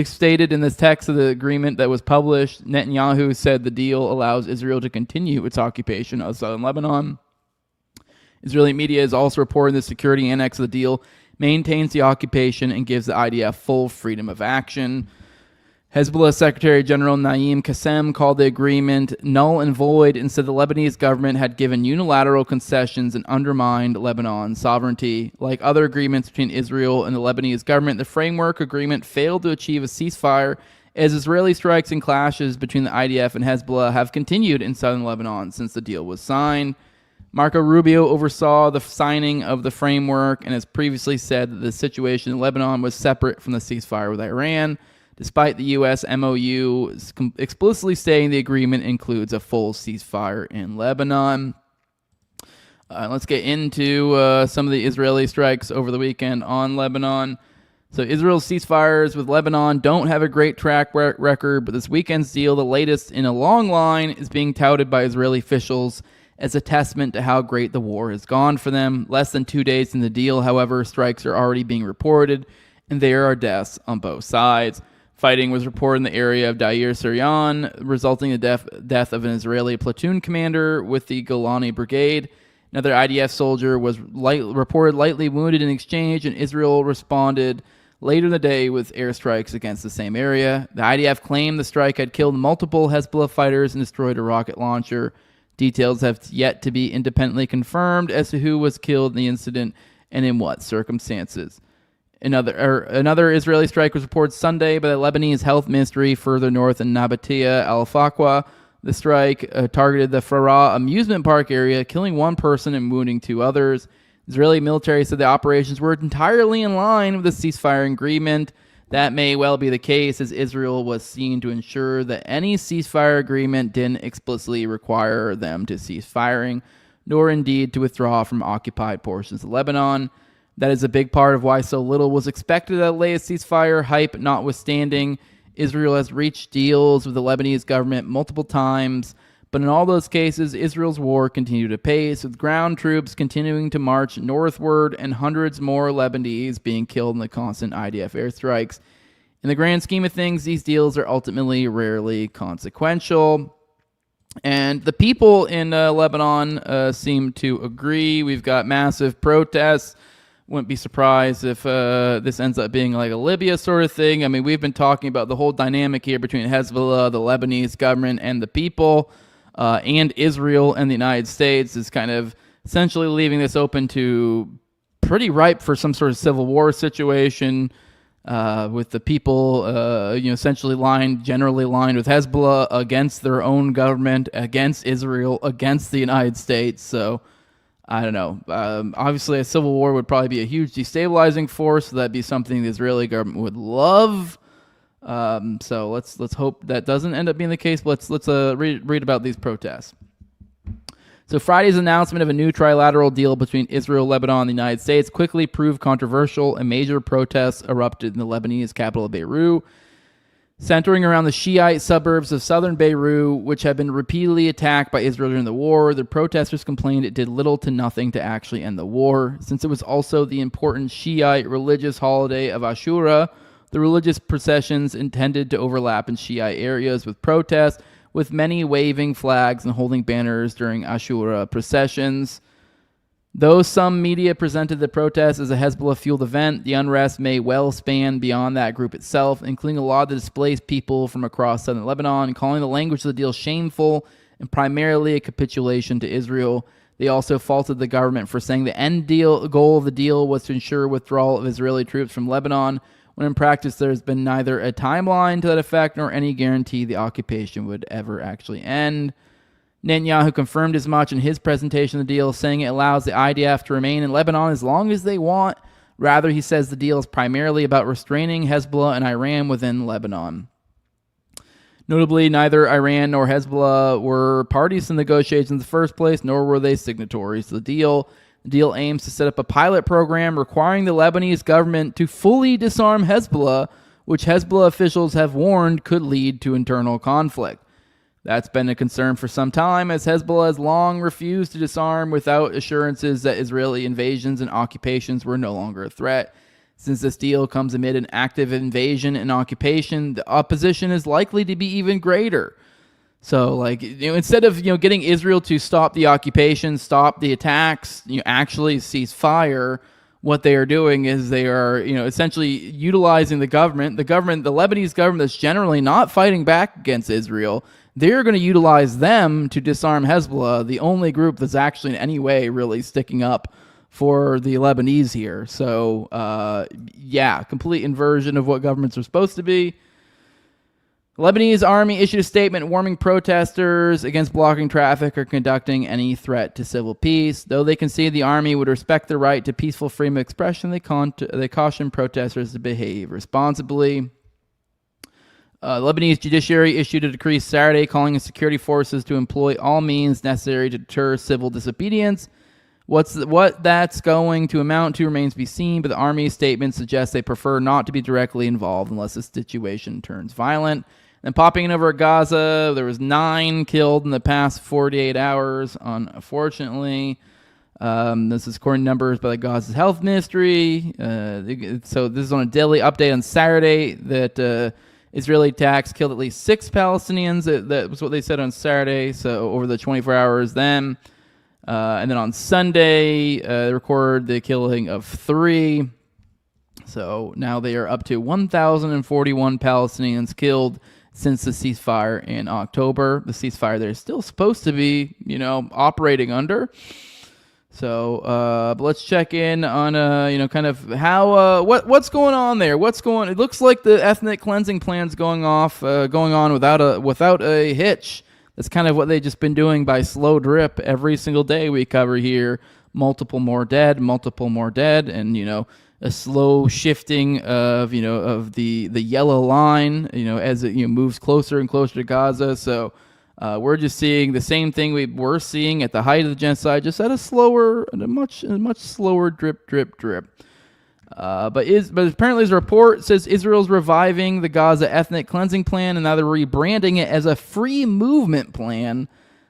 stated in this text of the agreement that was published, Netanyahu said the deal allows Israel to continue its occupation of southern Lebanon. Israeli media is also reporting the security annex of the deal maintains the occupation and gives the IDF full freedom of action. Hezbollah Secretary General Naim Qassem called the agreement null and void and said the Lebanese government had given unilateral concessions and undermined Lebanon's sovereignty. Like other agreements between Israel and the Lebanese government, the framework agreement failed to achieve a ceasefire as Israeli strikes and clashes between the IDF and Hezbollah have continued in southern Lebanon since the deal was signed. Marco Rubio oversaw the signing of the framework and has previously said that the situation in Lebanon was separate from the ceasefire with Iran, despite the U.S. MOU explicitly stating the agreement includes a full ceasefire in Lebanon. Let's get into some of the Israeli strikes over the weekend on Lebanon. So Israel's ceasefires with Lebanon don't have a great track record, but this weekend's deal, the latest in a long line, is being touted by Israeli officials as a testament to how great the war has gone for them. Less than 2 days in the deal, however, strikes are already being reported, and there are deaths on both sides. Fighting was reported in the area of Deir Siryan, resulting in the death of an Israeli platoon commander with the Golani Brigade. Another IDF soldier was reported lightly wounded in exchange, and Israel responded later in the day with airstrikes against the same area. The IDF claimed the strike had killed multiple Hezbollah fighters and destroyed a rocket launcher. Details have yet to be independently confirmed as to who was killed in the incident and in what circumstances. Another Israeli strike was reported Sunday by the Lebanese Health Ministry further north in Nabatea, Al-Faqwa. The strike targeted the Farah amusement park area, killing one person and wounding 2 others. Israeli military said the operations were entirely in line with the ceasefire agreement. That may well be the case, as Israel was seen to ensure that any ceasefire agreement didn't explicitly require them to cease firing, nor indeed to withdraw from occupied portions of Lebanon. That is a big part of why so little was expected at the latest ceasefire, hype notwithstanding. Israel has reached deals with the Lebanese government multiple times, but in all those cases, Israel's war continued apace, with ground troops continuing to march northward and hundreds more Lebanese being killed in the constant IDF airstrikes. In the grand scheme of things, these deals are ultimately rarely consequential. And the people in Lebanon seem to agree. We've got massive protests. Wouldn't be surprised if this ends up being like a Libya sort of thing. I mean, we've been talking about the whole dynamic here between Hezbollah, the Lebanese government, and the people, and Israel and the United States is kind of essentially leaving this open to pretty ripe for some sort of civil war situation, with the people, essentially generally aligned with Hezbollah against their own government, against Israel, against the United States. So I don't know. Obviously, a civil war would probably be a huge destabilizing force. So that'd be something the Israeli government would love. So let's hope that doesn't end up being the case. But let's read about these protests. So Friday's announcement of a new trilateral deal between Israel, Lebanon, and the United States quickly proved controversial, and major protests erupted in the Lebanese capital Beirut, centering around the Shiite suburbs of southern Beirut, which have been repeatedly attacked by Israel during the war. The protesters complained it did little to nothing to actually end the war, since it was also the important Shiite religious holiday of Ashura, the religious processions intended to overlap in Shiite areas with protests, with many waving flags and holding banners during Ashura processions. Though some media presented the protest as a Hezbollah-fueled event, the unrest may well span beyond that group itself, including a lot of the displaced people from across southern Lebanon, calling the language of the deal shameful and primarily a capitulation to Israel. They also faulted the government for saying the goal of the deal was to ensure withdrawal of Israeli troops from Lebanon, when in practice there has been neither a timeline to that effect nor any guarantee the occupation would ever actually end. Netanyahu confirmed as much in his presentation of the deal, saying it allows the IDF to remain in Lebanon as long as they want. Rather, he says the deal is primarily about restraining Hezbollah and Iran within Lebanon. Notably, neither Iran nor Hezbollah were parties to the negotiations in the first place, nor were they signatories to the deal. The deal aims to set up a pilot program requiring the Lebanese government to fully disarm Hezbollah, which Hezbollah officials have warned could lead to internal conflict. That's been a concern for some time, as Hezbollah has long refused to disarm without assurances that Israeli invasions and occupations were no longer a threat. Since this deal comes amid an active invasion and occupation, the opposition is likely to be even greater. So, instead of getting Israel to stop the occupation, stop the attacks, actually cease fire, what they are doing is they are, essentially utilizing the Lebanese government that's generally not fighting back against Israel. They're going to utilize them to disarm Hezbollah, the only group that's actually in any way really sticking up for the Lebanese here. So, complete inversion of what governments are supposed to be. The Lebanese army issued a statement warning protesters against blocking traffic or conducting any threat to civil peace. Though they conceded the army would respect the right to peaceful freedom of expression, they cautioned protesters to behave responsibly. The Lebanese judiciary issued a decree Saturday calling on security forces to employ all means necessary to deter civil disobedience. What that's going to amount to remains to be seen, but the army's statement suggests they prefer not to be directly involved unless the situation turns violent. And popping in over Gaza, there was 9 killed in the past 48 hours, unfortunately. This is according to numbers by the Gaza's health ministry. So this is on a daily update on Saturday that Israeli attacks killed at least 6 Palestinians. That was what they said on Saturday. So over the 24 hours then. And then on Sunday, they recorded the killing of 3. So now they are up to 1,041 Palestinians killed since the ceasefire in October. The ceasefire they're still supposed to be, operating under. So, but let's check in on, kind of how, what's going on there? It looks like the ethnic cleansing plan's going on without a hitch. That's kind of what they've just been doing by slow drip every single day we cover here. Multiple more dead, and, a slow shifting of the yellow line, as it moves closer and closer to Gaza. So we're just seeing the same thing we were seeing at the height of the genocide, just at a much slower drip. But apparently this report says Israel's reviving the Gaza ethnic cleansing plan, and now they're rebranding it as a free movement plan.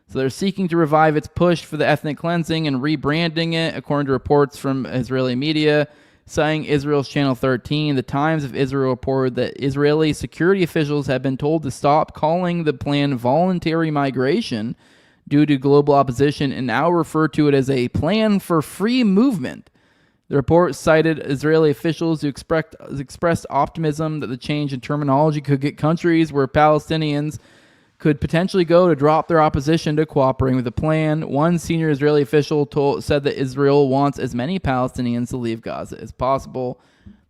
So they're seeking to revive its push for the ethnic cleansing and rebranding it, according to reports from Israeli media. Citing Israel's Channel 13, the Times of Israel reported that Israeli security officials have been told to stop calling the plan voluntary migration due to global opposition and now refer to it as a plan for free movement. The report cited Israeli officials who expressed optimism that the change in terminology could get countries where Palestinians could potentially go to drop their opposition to cooperating with the plan. One senior Israeli official said that Israel wants as many Palestinians to leave Gaza as possible.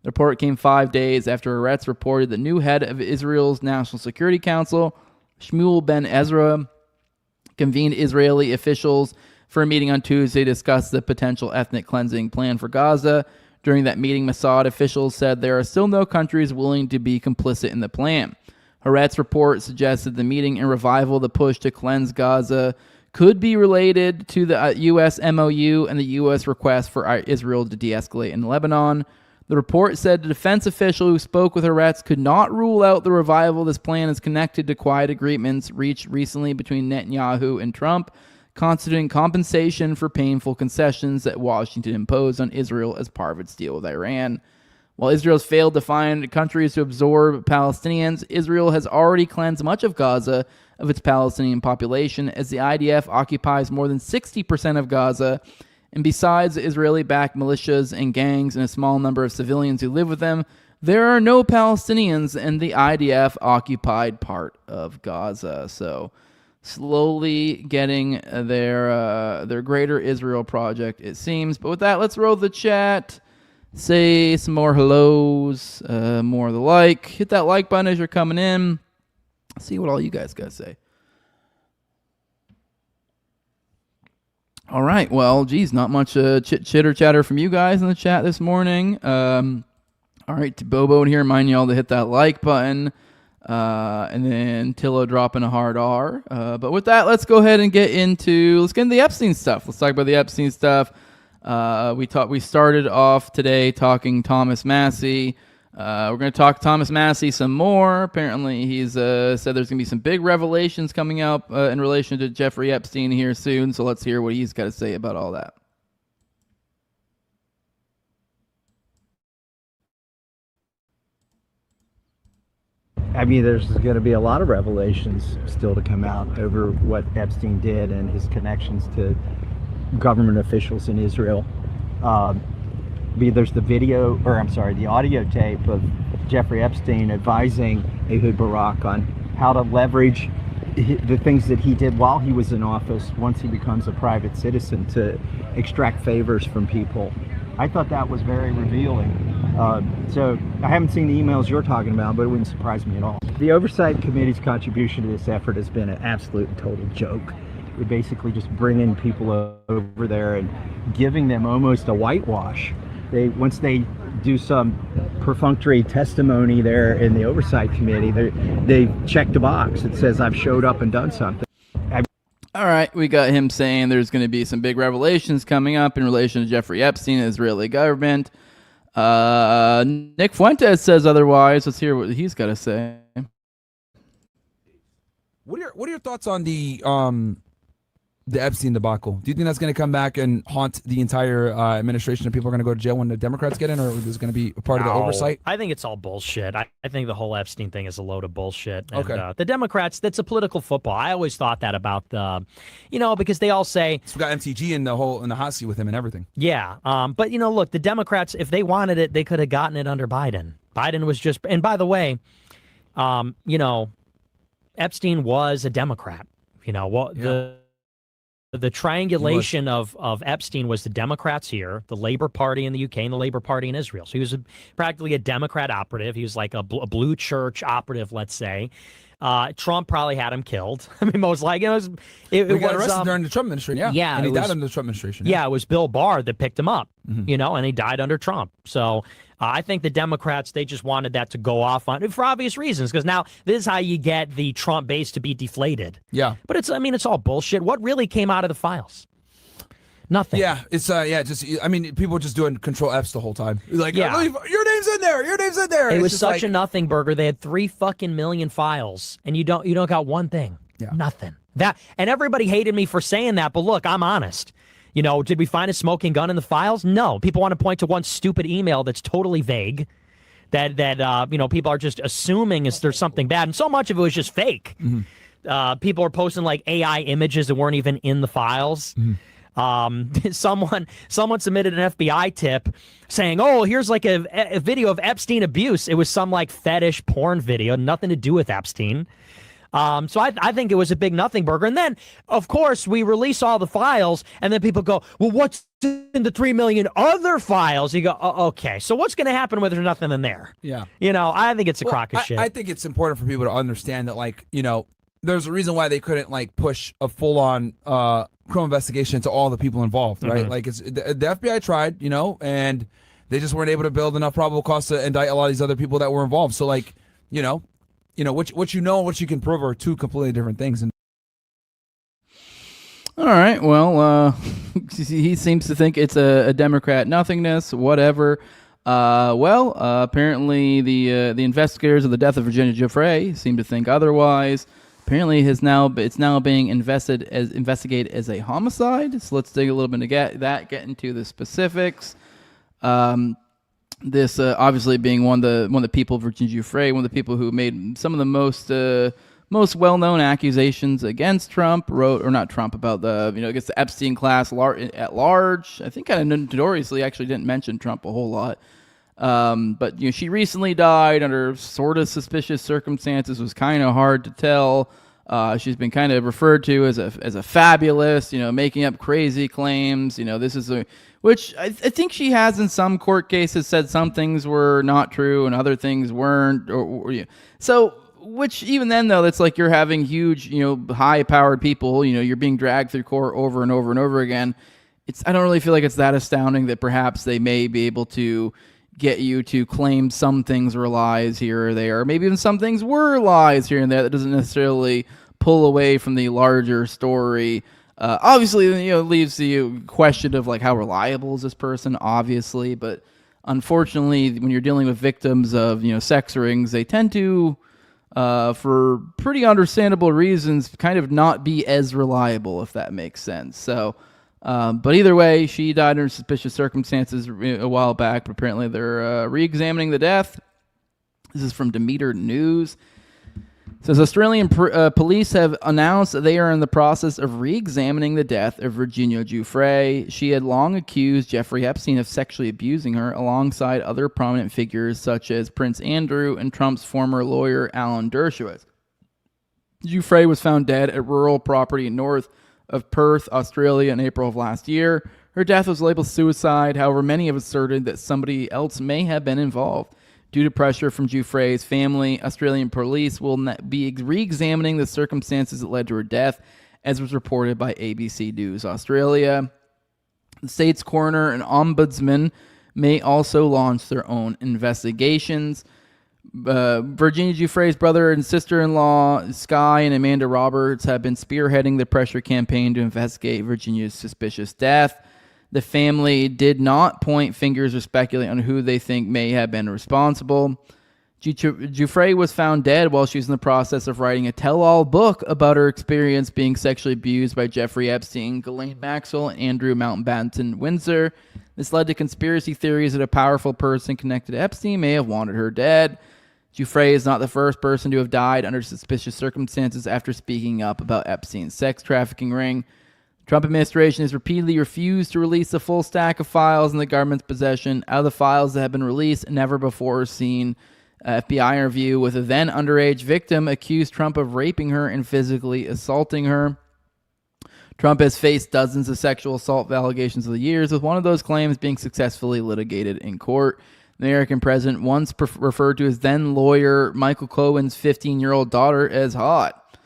The report came 5 days after Eretz reported the new head of Israel's National Security Council, Shmuel Ben Ezra, convened Israeli officials for a meeting on Tuesday to discuss the potential ethnic cleansing plan for Gaza. During that meeting, Mossad officials said there are still no countries willing to be complicit in the plan. Haaretz report suggested the meeting and revival of the push to cleanse Gaza could be related to the U.S. MOU and the U.S. request for Israel to de-escalate in Lebanon. The report said the defense official who spoke with Haaretz could not rule out the revival of this plan is connected to quiet agreements reached recently between Netanyahu and Trump, constituting compensation for painful concessions that Washington imposed on Israel as part of its deal with Iran. While Israel's failed to find countries to absorb Palestinians, Israel has already cleansed much of Gaza of its Palestinian population, as the IDF occupies more than 60% of Gaza. And besides Israeli-backed militias and gangs and a small number of civilians who live with them, there are no Palestinians in the IDF-occupied part of Gaza. So slowly getting their Greater Israel project, it seems. But with that, let's roll the chat. Say some more hellos, more of the like. Hit that like button as you're coming in. See what all you guys got to say. All right. Well, geez, not much chitter chatter from you guys in the chat this morning. All right, to Bobo in here, remind y'all to hit that like button. And then Tillo dropping a hard R. But with that, let's go ahead and get into the Epstein stuff. Let's talk about the Epstein stuff. We started off today talking Thomas Massey. We're going to talk Thomas Massey some more. Apparently, he's said there's going to be some big revelations coming up in relation to Jeffrey Epstein here soon. So let's hear what he's got to say about all that. I mean, there's going to be a lot of revelations still to come out over what Epstein did and his connections to government officials in Israel. There's the audio tape of Jeffrey Epstein advising Ehud Barak on how to leverage the things that he did while he was in office once he becomes a private citizen to extract favors from people. I thought that was very revealing. So I haven't seen the emails you're talking about, but it wouldn't surprise me at all. The Oversight Committee's contribution to this effort has been an absolute and total joke. We're basically just bringing people over there and giving them almost a whitewash. Once they do some perfunctory testimony there in the Oversight Committee, they check the box. It says, I've showed up and done something. All right, we got him saying there's going to be some big revelations coming up in relation to Jeffrey Epstein and the Israeli government. Nick Fuentes says otherwise. Let's hear what he's got to say. What are your thoughts on the Epstein debacle? Do you think that's going to come back and haunt the entire administration, and people are going to go to jail when the Democrats get in, or is this going to be a part of the oversight? I think it's all bullshit. I think the whole Epstein thing is a load of bullshit. And, okay. The Democrats, that's a political football. I always thought that about because they all say. So we got MTG in the hot seat with him and everything. Yeah. But, look, the Democrats, if they wanted it, they could have gotten it under Biden. Biden was just, and by the way, Epstein was a Democrat. The triangulation of Epstein was the Democrats here, the Labor Party in the UK, and the Labor Party in Israel. So he was practically a Democrat operative. He was like a blue church operative, let's say. Trump probably had him killed. I mean, most likely. He got arrested during the Trump administration, yeah. And he died under the Trump administration. Yeah, it was Bill Barr that picked him up, and he died under Trump. So I think the Democrats, they just wanted that to go off on for obvious reasons, because now this is how you get the Trump base to be deflated. Yeah. But it's all bullshit. What really came out of the files? Nothing. Yeah, it's people were just doing Control Fs the whole time. Like, your name's in there. Your name's in there. It was such a nothing burger. They had 3 fucking million files, and you don't got one thing. Yeah. Nothing. And everybody hated me for saying that, but look, I'm honest. Did we find a smoking gun in the files? No. People want to point to one stupid email that's totally vague, that people are just assuming there's something bad, and so much of it was just fake. Mm-hmm. People are posting like AI images that weren't even in the files. Mm-hmm. Someone submitted an FBI tip saying, "Oh, here's like a video of Epstein abuse." It was some like fetish porn video, nothing to do with Epstein. So I think it was a big nothing burger. And then, of course, we release all the files, and then people go, "Well, what's in the 3 million other files?" You go, "Oh, okay. So what's going to happen when there's nothing in there?" Yeah. I think it's a crock of shit. I think it's important for people to understand that, there's a reason why they couldn't push a full-on criminal investigation into all the people involved, right? Mm-hmm. Like the FBI tried, and they just weren't able to build enough probable cause to indict a lot of these other people that were involved. So what you can prove are two completely different things. And all right, well, he seems to think it's a Democrat nothingness, whatever. Apparently the investigators of the death of Virginia Giuffre seem to think otherwise. Apparently, it's now being investigated as a homicide. So let's dig a little bit into get into the specifics. This obviously being one of the people, Virginia Giuffre, one of the people who made some of the most well-known accusations against Trump, about the against the Epstein class at large. I think kind of notoriously actually didn't mention Trump a whole lot. But she recently died under sort of suspicious circumstances. It was kind of hard to tell. She's been kind of referred to as a fabulous, making up crazy claims. This is which I think she has in some court cases said some things were not true and other things weren't. So, which even then though, that's like you're having huge, high-powered people. You're being dragged through court over and over and over again. I don't really feel like it's that astounding that perhaps they may be able to get you to claim some things were lies here or there, or maybe even some things were lies here and there. That doesn't necessarily pull away from the larger story. Obviously, it leaves the question of like how reliable is this person, obviously, but unfortunately, when you're dealing with victims of sex rings, they tend to, for pretty understandable reasons, kind of not be as reliable, if that makes sense. So. But either way, she died under suspicious circumstances a while back. But apparently, they're re-examining the death. This is from Demeter News. It says Australian police have announced that they are in the process of re-examining the death of Virginia Giuffre. She had long accused Jeffrey Epstein of sexually abusing her, alongside other prominent figures such as Prince Andrew and Trump's former lawyer Alan Dershowitz. Giuffre was found dead at rural property north of Perth, Australia in April of last year. Her death was labeled suicide. However, many have asserted that somebody else may have been involved. Due to pressure from Giuffre's family, Australian police will be re-examining the circumstances that led to her death, as was reported by ABC News Australia. The state's coroner and ombudsman may also launch their own investigations. Virginia Giuffre's brother and sister-in-law, Sky and Amanda Roberts, have been spearheading the pressure campaign to investigate Virginia's suspicious death. The family did not point fingers or speculate on who they think may have been responsible. Giuffre was found dead while she was in the process of writing a tell-all book about her experience being sexually abused by Jeffrey Epstein, Ghislaine Maxwell, and Andrew Mountbatten Windsor. This led to conspiracy theories that a powerful person connected to Epstein may have wanted her dead. Giuffre is not the first person to have died under suspicious circumstances after speaking up about Epstein's sex trafficking ring. The Trump administration has repeatedly refused to release the full stack of files in the government's possession. Out of the files that have been released, never before seen FBI interview with a then underage victim accused Trump of raping her and physically assaulting her. Trump has faced dozens of sexual assault allegations over the years, with one of those claims being successfully litigated in court. The American president once referred to his then lawyer Michael Cohen's 15-year-old daughter as hot.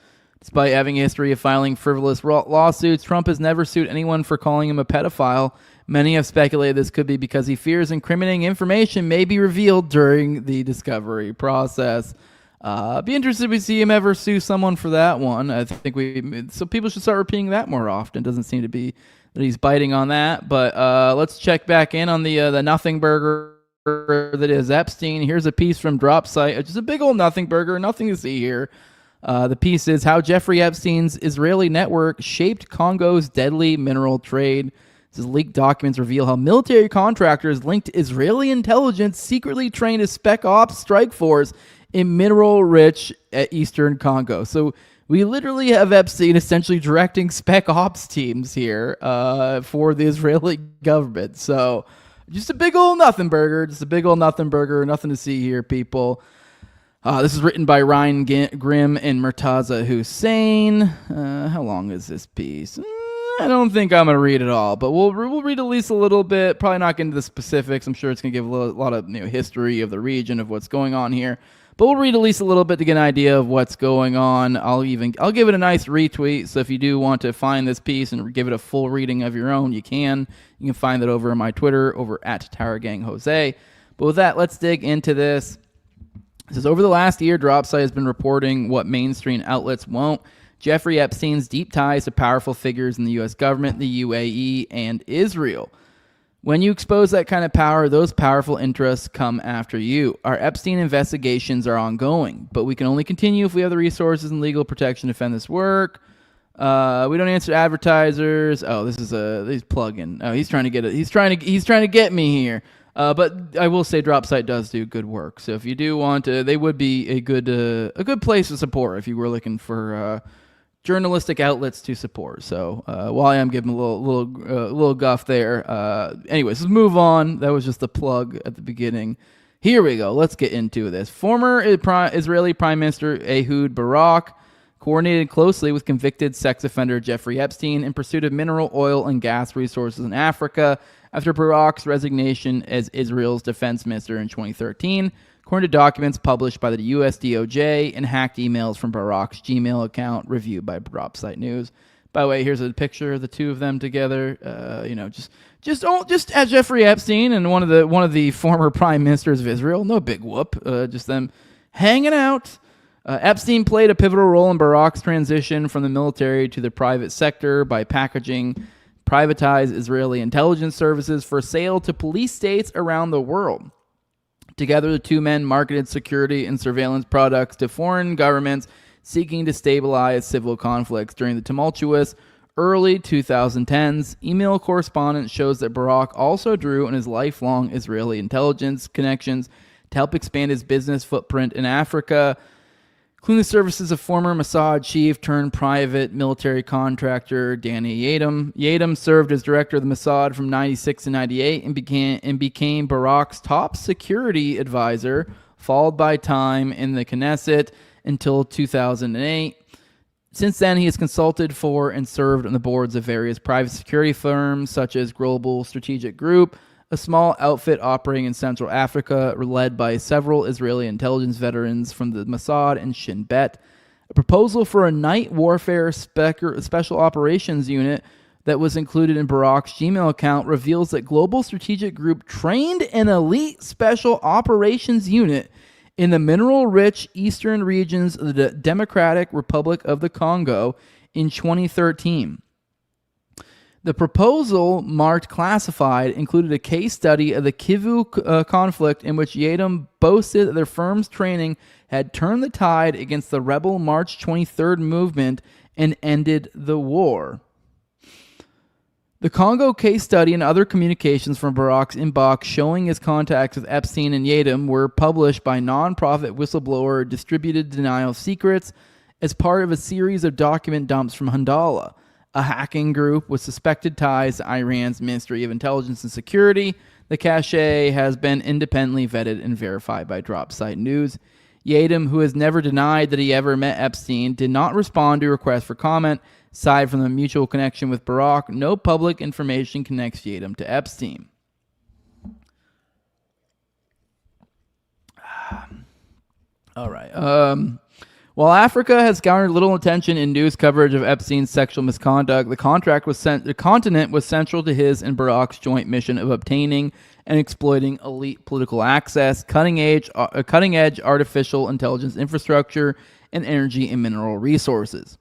Despite having a history of filing frivolous lawsuits, Trump has never sued anyone for calling him a pedophile. Many have speculated this could be because he fears incriminating information may be revealed during the discovery process. Be interested to see him ever sue someone for that one. I think so people should start repeating that more often. Doesn't seem to be that he's biting on that. But let's check back in on the nothing burger that is Epstein. Here's a piece from Drop Site. Just a big old nothing burger. Nothing to see here. The piece is how Jeffrey Epstein's Israeli network shaped Congo's deadly mineral trade. This leaked documents reveal how military contractors linked to Israeli intelligence secretly trained a spec ops strike force in mineral-rich eastern Congo. So we literally have Epstein essentially directing spec ops teams here for the Israeli government. So just a big old nothing burger. Just a big old nothing burger. Nothing to see here, people. This is written by Ryan Grimm and Murtaza Hussein. How long is this piece? I don't think I'm going to read it all, but we'll read at least a little bit. Probably not get into the specifics. I'm sure it's going to give a lot of history of the region of what's going on here. But we'll read at least a little bit to get an idea of what's going on. I'll give it a nice retweet. So if you do want to find this piece and give it a full reading of your own, you can. You can find that over on my Twitter, over at TowerGangJose. But with that, let's dig into this. It says, over the last year, Dropsite has been reporting what mainstream outlets won't. Jeffrey Epstein's deep ties to powerful figures in the U.S. government, the UAE, and Israel. When you expose that kind of power, those powerful interests come after you. Our Epstein investigations are ongoing, but we can only continue if we have the resources and legal protection to defend this work. We don't answer advertisers. Oh, this is he's plugging. Oh, he's trying to get it. He's trying to get me here. But I will say Dropsite does do good work. So if you do want to, they would be a good place to support if you were looking for journalistic outlets to support. So while I am giving a little guff there, anyways, let's move on. That was just a plug at the beginning. Here we go. Let's get into this. Former Israeli Prime Minister Ehud Barak coordinated closely with convicted sex offender Jeffrey Epstein in pursuit of mineral oil and gas resources in Africa after Barak's resignation as Israel's defense minister in 2013, according to documents published by the US DOJ and hacked emails from Barak's Gmail account reviewed by Dropsite News. By the way, here's a picture of the two of them together. Just as Jeffrey Epstein and one of the former prime ministers of Israel. No big whoop. Just them hanging out. Epstein played a pivotal role in Barak's transition from the military to the private sector by packaging privatized Israeli intelligence services for sale to police states around the world. Together, the two men marketed security and surveillance products to foreign governments seeking to stabilize civil conflicts during the tumultuous early 2010s. Email correspondence shows that Barak also drew on his lifelong Israeli intelligence connections to help expand his business footprint in Africa, including the services of former Mossad chief turned private military contractor Danny Yadim. Yadim served as director of the Mossad from 96 to 98 and became Barak's top security advisor, followed by time in the Knesset until 2008. Since then, he has consulted for and served on the boards of various private security firms such as Global Strategic Group, a small outfit operating in Central Africa, led by several Israeli intelligence veterans from the Mossad and Shin Bet. A proposal for a night warfare special operations unit that was included in Barak's Gmail account reveals that Global Strategic Group trained an elite special operations unit in the mineral-rich eastern regions of the Democratic Republic of the Congo in 2013. The proposal, marked classified, included a case study of the Kivu conflict in which Yadim boasted that their firm's training had turned the tide against the rebel March 23rd movement and ended the war. The Congo case study and other communications from Barak's inbox showing his contacts with Epstein and Yadim were published by non-profit whistleblower Distributed Denial of Secrets as part of a series of document dumps from Handala, a hacking group with suspected ties to Iran's Ministry of Intelligence and Security. The cache has been independently vetted and verified by Dropsite News. Yadim, who has never denied that he ever met Epstein, did not respond to requests for comment. Aside from the mutual connection with Barak, no public information connects Yadim to Epstein. All right. While Africa has garnered little attention in news coverage of Epstein's sexual misconduct, the continent was central to his and Barak's joint mission of obtaining and exploiting elite political access, cutting-edge artificial intelligence infrastructure, and energy and mineral resources.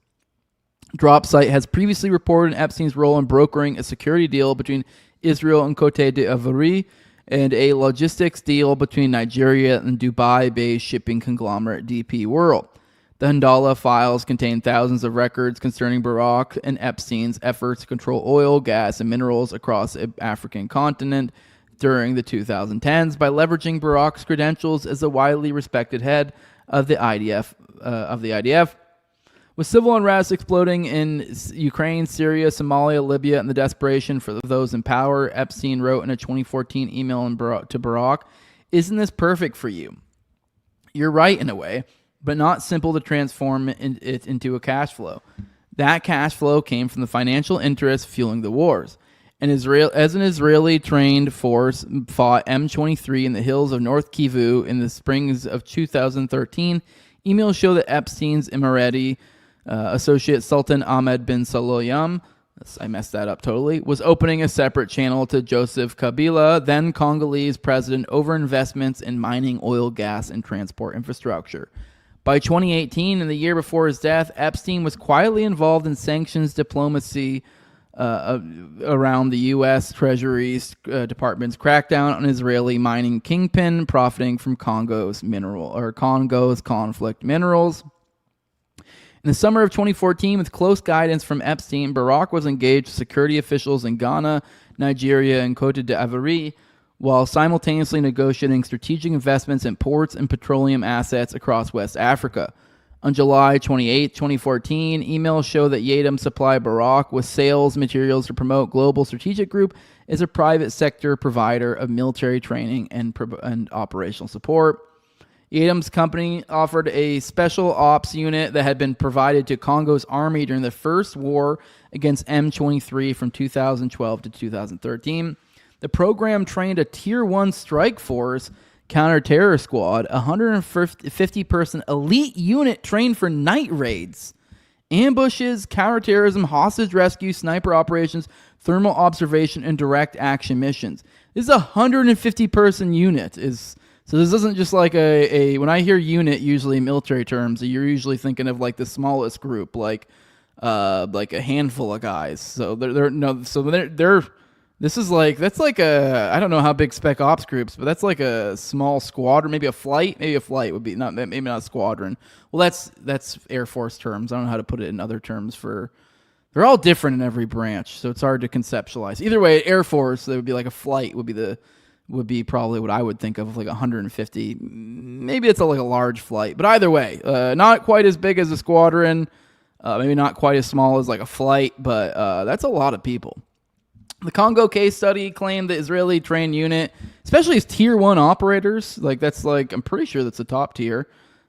Dropsite has previously reported Epstein's role in brokering a security deal between Israel and Côte d'Ivoire and a logistics deal between Nigeria and Dubai-based shipping conglomerate DP World. The Handala files contain thousands of records concerning Barak and Epstein's efforts to control oil, gas, and minerals across the African continent during the 2010s by leveraging Barak's credentials as a widely respected head of the IDF. With civil unrest exploding in Ukraine, Syria, Somalia, Libya, and the desperation for those in power, Epstein wrote in a 2014 email to Barak, "Isn't this perfect for you? You're right in a way, but not simple to transform it into a cash flow. That cash flow came from the financial interests fueling the wars. As an Israeli-trained force fought M23 in the hills of North Kivu in the springs of 2013, emails show that Epstein's Emirati associate Sultan Ahmed bin Saloyam, I messed that up totally, was opening a separate channel to Joseph Kabila, then Congolese president, over investments in mining, oil, gas, and transport infrastructure. By 2018, in the year before his death, Epstein was quietly involved in sanctions diplomacy around the U.S. Treasury Department's crackdown on Israeli mining kingpin, profiting from Congo's conflict minerals. In the summer of 2014, with close guidance from Epstein, Barak was engaged with security officials in Ghana, Nigeria, and Côte d'Ivoire, while simultaneously negotiating strategic investments in ports and petroleum assets across West Africa. On July 28, 2014, emails show that Yatum supplied Barak with sales materials to promote Global Strategic Group as a private sector provider of military training and operational support. Yatum's company offered a special ops unit that had been provided to Congo's army during the first war against M23 from 2012 to 2013. The program trained a Tier 1 strike force counter-terror squad, a 150-person elite unit trained for night raids, ambushes, counterterrorism, hostage rescue, sniper operations, thermal observation, and direct action missions. This is a 150-person unit. So this isn't just like a when I hear unit, usually in military terms, you're usually thinking of like the smallest group, like a handful of guys. So they're this is like, that's like I don't know how big spec ops groups, but that's like a small squadron, maybe a flight would be, maybe not a squadron. Well, that's Air Force terms. I don't know how to put it in other terms they're all different in every branch, so it's hard to conceptualize. Either way, Air Force, that would be like a flight would be probably what I would think of like 150. Maybe it's like a large flight, but either way, not quite as big as a squadron, maybe not quite as small as like a flight, but that's a lot of people. The Congo case study claimed the Israeli trained unit, especially as Tier 1 operators, I'm pretty sure that's the top tier,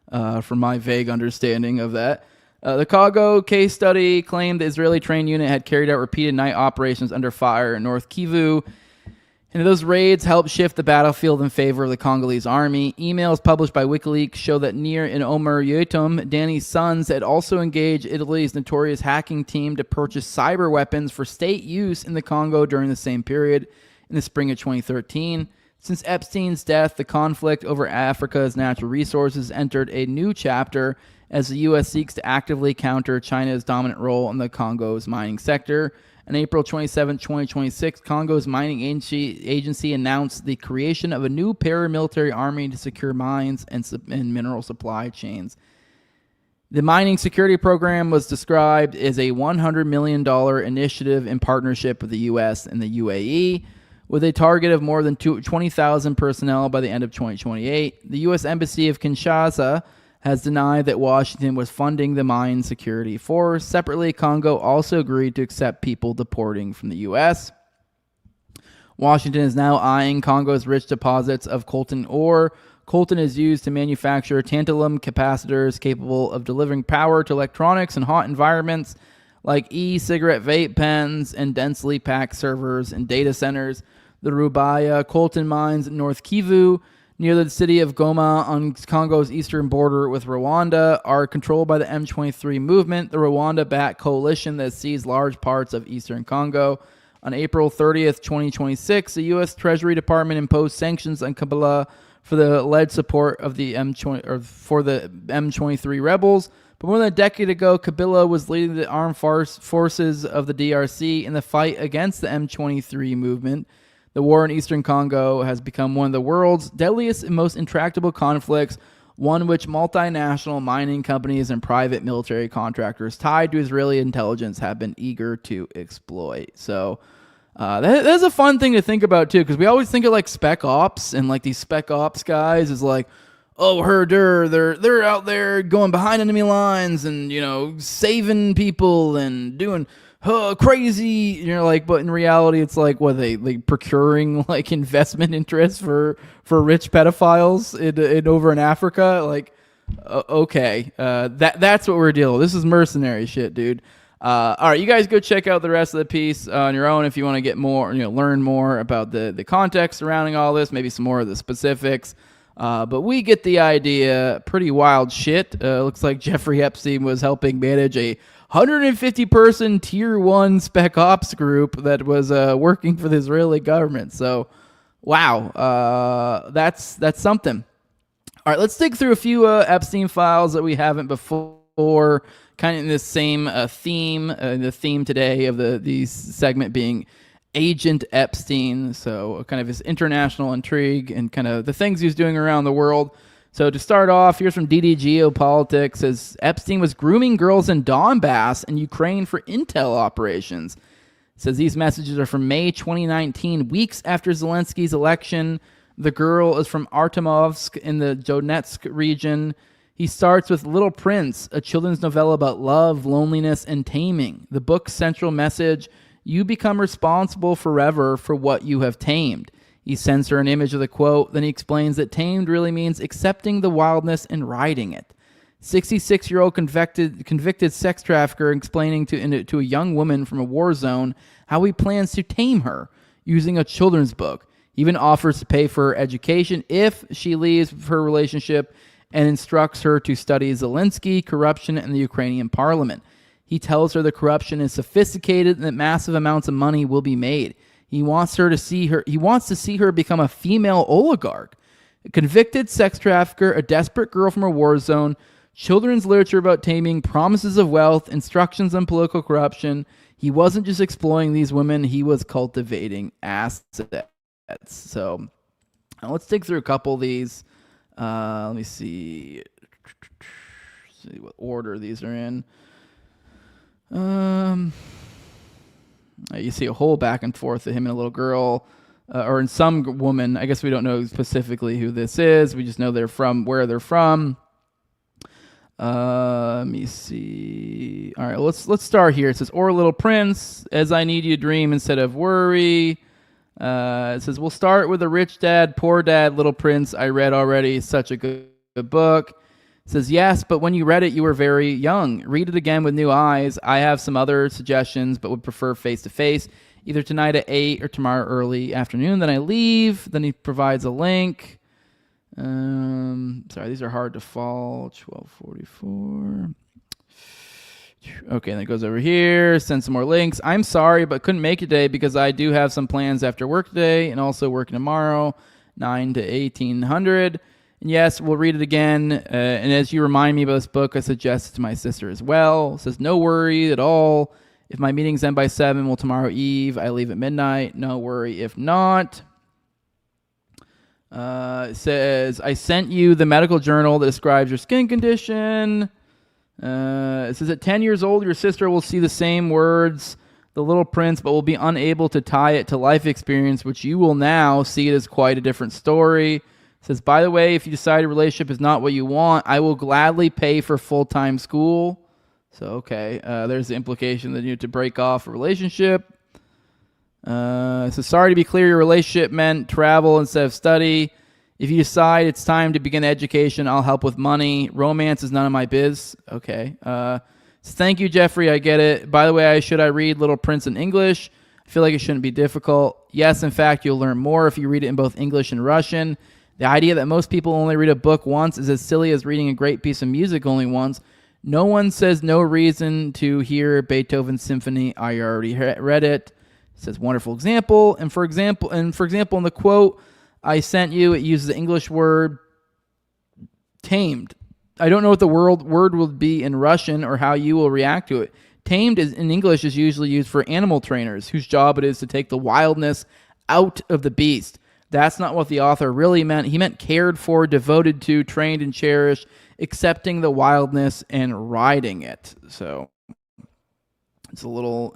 from my vague understanding of that. The Congo case study claimed the Israeli trained unit had carried out repeated night operations under fire in North Kivu, and those raids helped shift the battlefield in favor of the Congolese army. Emails published by WikiLeaks show that Nir and Omer Yatum, Danny's sons, had also engaged Italy's notorious hacking team to purchase cyber weapons for state use in the Congo during the same period in the spring of 2013. Since Epstein's death, the conflict over Africa's natural resources entered a new chapter as the U.S. seeks to actively counter China's dominant role in the Congo's mining sector. On April 27, 2026, Congo's mining agency announced the creation of a new paramilitary army to secure mines and mineral supply chains. The mining security program was described as a $100 million initiative in partnership with the U.S. and the UAE, with a target of more than 20,000 personnel by the end of 2028. The U.S. Embassy of Kinshasa has denied that Washington was funding the mine security force. Separately, Congo also agreed to accept people deporting from the U.S. Washington is now eyeing Congo's rich deposits of coltan ore. Coltan is used to manufacture tantalum capacitors capable of delivering power to electronics in hot environments like e-cigarette vape pens and densely packed servers and data centers. The Rubaya coltan mines in North Kivu, near the city of Goma on Congo's eastern border with Rwanda, are controlled by the M23 movement, the Rwanda-backed coalition that seized large parts of eastern Congo. On April 30th, 2026, the U.S. Treasury Department imposed sanctions on Kabila for the alleged support of the M23 rebels. But more than a decade ago, Kabila was leading the armed forces of the DRC in the fight against the M23 movement. The war in eastern Congo has become one of the world's deadliest and most intractable conflicts, one which multinational mining companies and private military contractors tied to Israeli intelligence have been eager to exploit. So that's a fun thing to think about, too, because we always think of like spec ops, and like these spec ops guys is like, oh, they're out there going behind enemy lines and, saving people and doing crazy, but in reality, it's like, what, they procuring like investment interests for rich pedophiles in over in Africa? Like, okay, that's what we're dealing with. This is mercenary shit, dude. All right, you guys go check out the rest of the piece on your own if you want to get more, learn more about the context surrounding all this, maybe some more of the specifics. But we get the idea. Pretty wild shit. Looks like Jeffrey Epstein was helping manage a 150-person Tier 1 spec ops group that was working for the Israeli government. So, wow, that's something. All right, let's dig through a few Epstein files that we haven't before, kind of in the same theme. The theme today of the segment being Agent Epstein, so kind of his international intrigue and kind of the things he was doing around the world. So to start off, here's from DD Geopolitics, says Epstein was grooming girls in Donbass and Ukraine for intel operations. says these messages are from May 2019, weeks after Zelensky's election. The girl is from Artemovsk in the Donetsk region. He starts with Little Prince, a children's novella about love, loneliness, and taming. The book's central message: you become responsible forever for what you have tamed. He sends her an image of the quote, then he explains that tamed really means accepting the wildness and riding it. 66-year-old convicted sex trafficker explaining to a young woman from a war zone how he plans to tame her using a children's book. He even offers to pay for her education if she leaves her relationship and instructs her to study Zelensky, corruption, and the Ukrainian parliament. He tells her the corruption is sophisticated and that massive amounts of money will be made. He wants to see her become a female oligarch. A convicted sex trafficker, a desperate girl from a war zone, children's literature about taming, promises of wealth, instructions on political corruption. He wasn't just exploiting these women, he was cultivating assets. So let's dig through a couple of these. Let me see what order these are in. You see a whole back and forth of him and a little girl, or in some woman. I guess we don't know specifically who this is. We just know they're from where they're from. Let me see. All right, let's start here. It says, "Or Little Prince, as I need you to dream instead of worry." It says, "We'll start with a rich dad, poor dad, Little Prince. I read already. Such a good book." It says, "Yes, but when you read it, you were very young. Read it again with new eyes. I have some other suggestions, but would prefer face-to-face, either tonight at 8 or tomorrow early afternoon. Then I leave." Then he provides a link. Sorry, these are hard to follow. 1244. Okay, and then it goes over here. Send some more links. "I'm sorry, but couldn't make it today because I do have some plans after work today and also working tomorrow, 9 to 1800. And yes, we'll read it again. And as you remind me about this book, I suggest it to my sister as well." It says, "No worry at all. If my meetings end by 7, well, tomorrow eve, I leave at midnight. No worry if not." It says, "I sent you the medical journal that describes your skin condition." It says, "At 10 years old, your sister will see the same words, The Little Prince, but will be unable to tie it to life experience, which you will now see it as quite a different story." It says, "By the way, if you decide a relationship is not what you want, I will gladly pay for full-time school." So, okay, there's the implication that you need to break off a relationship. So sorry to be clear, your relationship meant travel instead of study. If you decide it's time to begin education, I'll help with money. Romance is none of my biz. Okay. So thank you, Jeffrey. I get it. By the way, should I read Little Prince in English? I feel like it shouldn't be difficult. Yes, in fact, you'll learn more if you read it in both English and Russian. The idea that most people only read a book once is as silly as reading a great piece of music only once. No one says no reason to hear Beethoven's symphony. I already read it. It says wonderful example. And for example, in the quote I sent you, it uses the English word tamed. I don't know what the word will be in Russian or how you will react to it. Tamed in English is usually used for animal trainers whose job it is to take the wildness out of the beast. That's not what the author really meant. He meant cared for, devoted to, trained and cherished, accepting the wildness and riding it. So it's a little,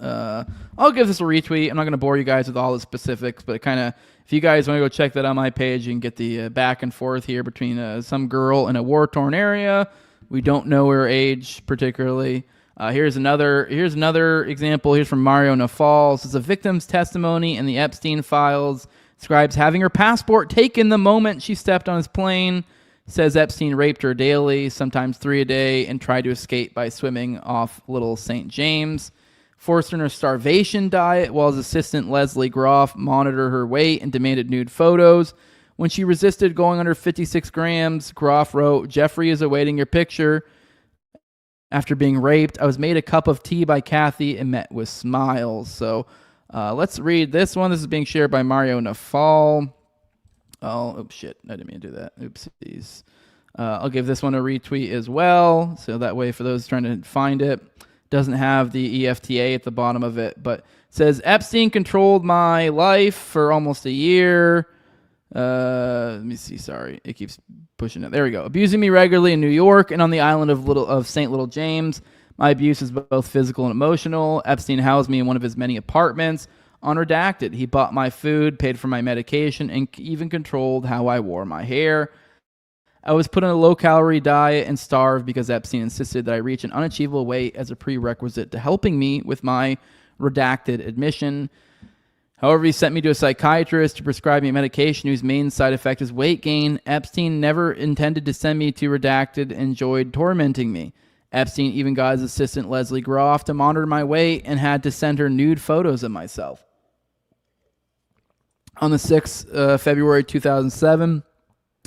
I'll give this a retweet. I'm not going to bore you guys with all the specifics, but kind of, if you guys want to go check that on my page, you can get the back and forth here between some girl in a war-torn area. We don't know her age particularly. Here's another example. Here's from Mario Nafal. It's a victim's testimony in the Epstein files. Describes having her passport taken the moment she stepped on his plane. Says Epstein raped her daily, sometimes 3 a day, and tried to escape by swimming off Little St. James. Forced her in a starvation diet while his assistant Leslie Groff monitored her weight and demanded nude photos. When she resisted going under 56 grams, Groff wrote, "Jeffrey is awaiting your picture. After being raped, I was made a cup of tea by Kathy and met with smiles." So let's read this one. This is being shared by Mario Nafal. Oh, shit. I didn't mean to do that. Oopsies. I'll give this one a retweet as well. So that way, for those trying to find it, doesn't have the EFTA at the bottom of it, but it says, "Epstein controlled my life for almost a year." Let me see. Sorry. It keeps pushing it. There we go. "Abusing me regularly in New York and on the island of St. Little James. My abuse is both physical and emotional. Epstein housed me in one of his many apartments. Unredacted. He bought my food, paid for my medication, and even controlled how I wore my hair. I was put on a low-calorie diet and starved because Epstein insisted that I reach an unachievable weight as a prerequisite to helping me with my redacted admission. However, he sent me to a psychiatrist to prescribe me medication whose main side effect is weight gain. Epstein never intended to send me to redacted and enjoyed tormenting me. Epstein even got his assistant Leslie Groff to monitor my weight and had to send her nude photos of myself. On the 6th February 2007,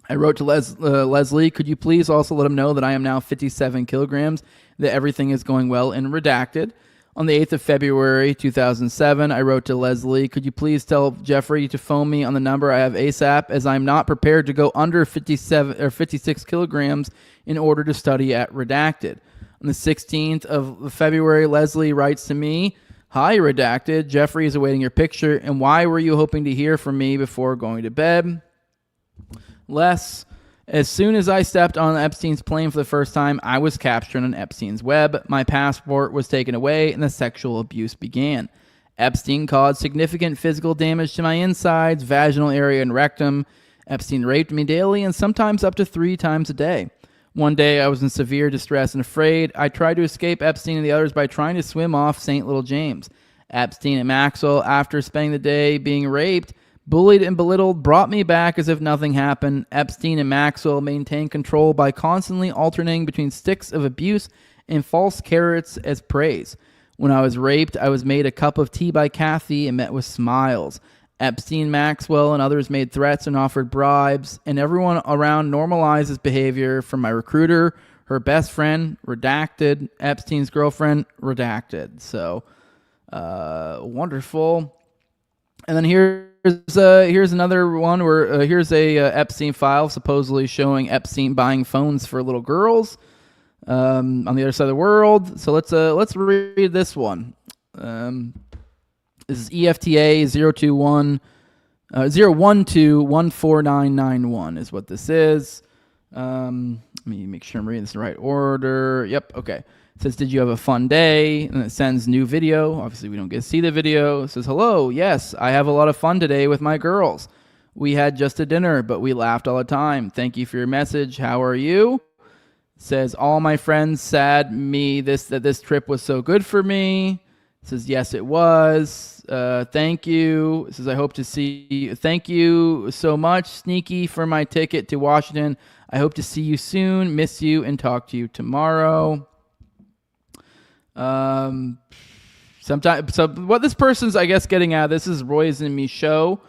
I wrote to Leslie, could you please also let him know that I am now 57 kilograms, that everything is going well and redacted. On the 8th of February 2007, I wrote to Leslie, could you please tell Jeffrey to phone me on the number I have ASAP, as I'm not prepared to go under 57 or 56 kilograms in order to study at redacted. On the 16th of February, Leslie writes to me, hi, redacted. Jeffrey is awaiting your picture, and why were you hoping to hear from me before going to bed? Les, as soon as I stepped on Epstein's plane for the first time, I was captured on Epstein's web. My passport was taken away, and the sexual abuse began. Epstein caused significant physical damage to my insides, vaginal area, and rectum. Epstein raped me daily and sometimes up to 3 times a day. One day, I was in severe distress and afraid. I tried to escape Epstein and the others by trying to swim off St. Little James. Epstein and Maxwell, after spending the day being raped, bullied and belittled, brought me back as if nothing happened. Epstein and Maxwell maintained control by constantly alternating between sticks of abuse and false carrots as praise. When I was raped, I was made a cup of tea by Kathy and met with smiles. Epstein, Maxwell, and others made threats and offered bribes, and everyone around normalized this behavior, from my recruiter, her best friend, redacted, Epstein's girlfriend, redacted. So, wonderful. And then here's another one where here's a Epstein file supposedly showing Epstein buying phones for little girls on the other side of the world. So let's read this one. This is EFTA 012-14991 is what this is. Let me make sure I'm reading this in the right order. Yep, okay. It says, did you have a fun day? And it sends new video. Obviously, we don't get to see the video. It says, hello, yes, I have a lot of fun today with my girls. We had just a dinner, but we laughed all the time. Thank you for your message. How are you? It says, all my friends said me that this trip was so good for me. It says, yes, it was. Thank you. It says, I hope to see you. Thank you so much, Sneaky, for my ticket to Washington. I hope to see you soon. Miss you and talk to you tomorrow. Sometimes, so what this person's, I guess, getting at, this is Roy's and me show.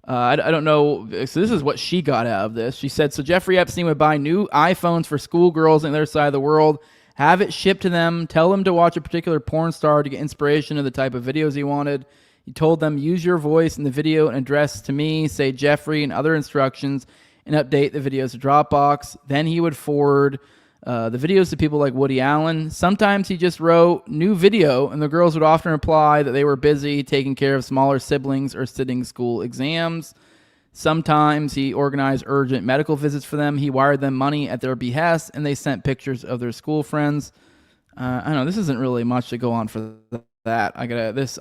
I don't know. So this is what she got out of this. She said, so Jeffrey Epstein would buy new iPhones for schoolgirls on the other side of the world, have it shipped to them, tell them to watch a particular porn star to get inspiration of the type of videos he wanted. He told them, use your voice in the video and address to me, say Jeffrey and other instructions, and update the videos to Dropbox. Then he would forward the videos to people like Woody Allen. Sometimes he just wrote new video, and the girls would often reply that they were busy taking care of smaller siblings or sitting school exams. Sometimes he organized urgent medical visits for them. He wired them money at their behest, and they sent pictures of their school friends. I don't know. This isn't really much to go on for that.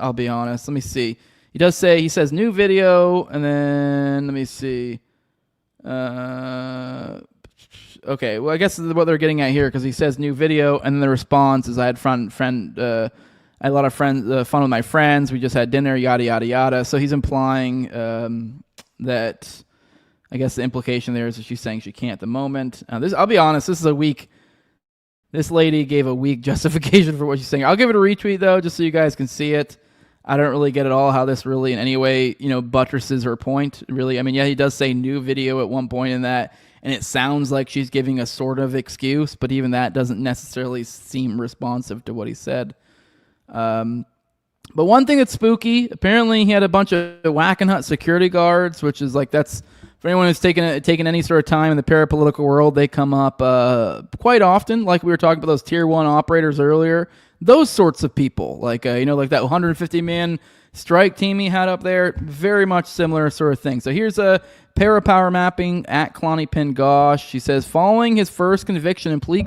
I'll be honest. Let me see. He says new video, and then let me see. Okay, well, I guess this is what they're getting at here, because he says new video, and then the response is, I had I had a lot of fun with my friends. We just had dinner, yada yada yada. So he's implying that, I guess the implication there is that she's saying she can't at the moment. I'll be honest, this lady gave a weak justification for what she's saying. I'll give it a retweet though, just so you guys can see it. I don't really get at all how this really in any way, buttresses her point. Really, I mean, yeah, he does say new video at one point in that, and it sounds like she's giving a sort of excuse, but even that doesn't necessarily seem responsive to what he said. But one thing that's spooky, apparently he had a bunch of Wackenhut security guards, which is like, that's, for anyone who's taken any sort of time in the parapolitical world, they come up quite often, like we were talking about those tier 1 operators earlier. Those sorts of people, like that 150-man strike team he had up there, very much similar sort of thing. So here's a parapower mapping at Clonnie Pin Gosh. She says, following his first conviction and plea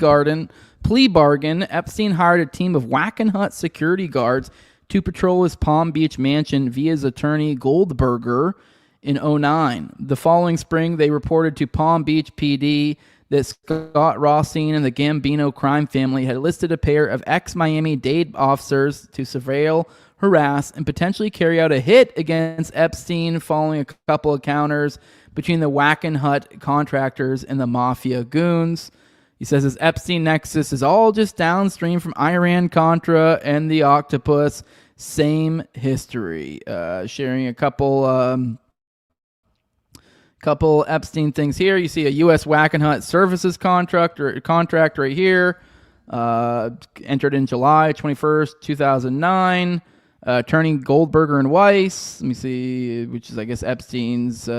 plea bargain, Epstein hired a team of Wackenhut security guards to patrol his Palm Beach mansion via his attorney Goldberger in 2009. The following spring, they reported to Palm Beach PD that Scott Rothstein and the Gambino crime family had enlisted a pair of ex-Miami-Dade officers to surveil, harass, and potentially carry out a hit against Epstein following a couple encounters between the Wackenhut contractors and the mafia goons. He says his Epstein nexus is all just downstream from Iran-Contra and the octopus. Same history. Sharing a couple Epstein things here. You see a U.S. Wackenhut services contract right here. Entered in July 21st, 2009. Attorney Goldberger and Weiss. Let me see, which is, I guess, Epstein's...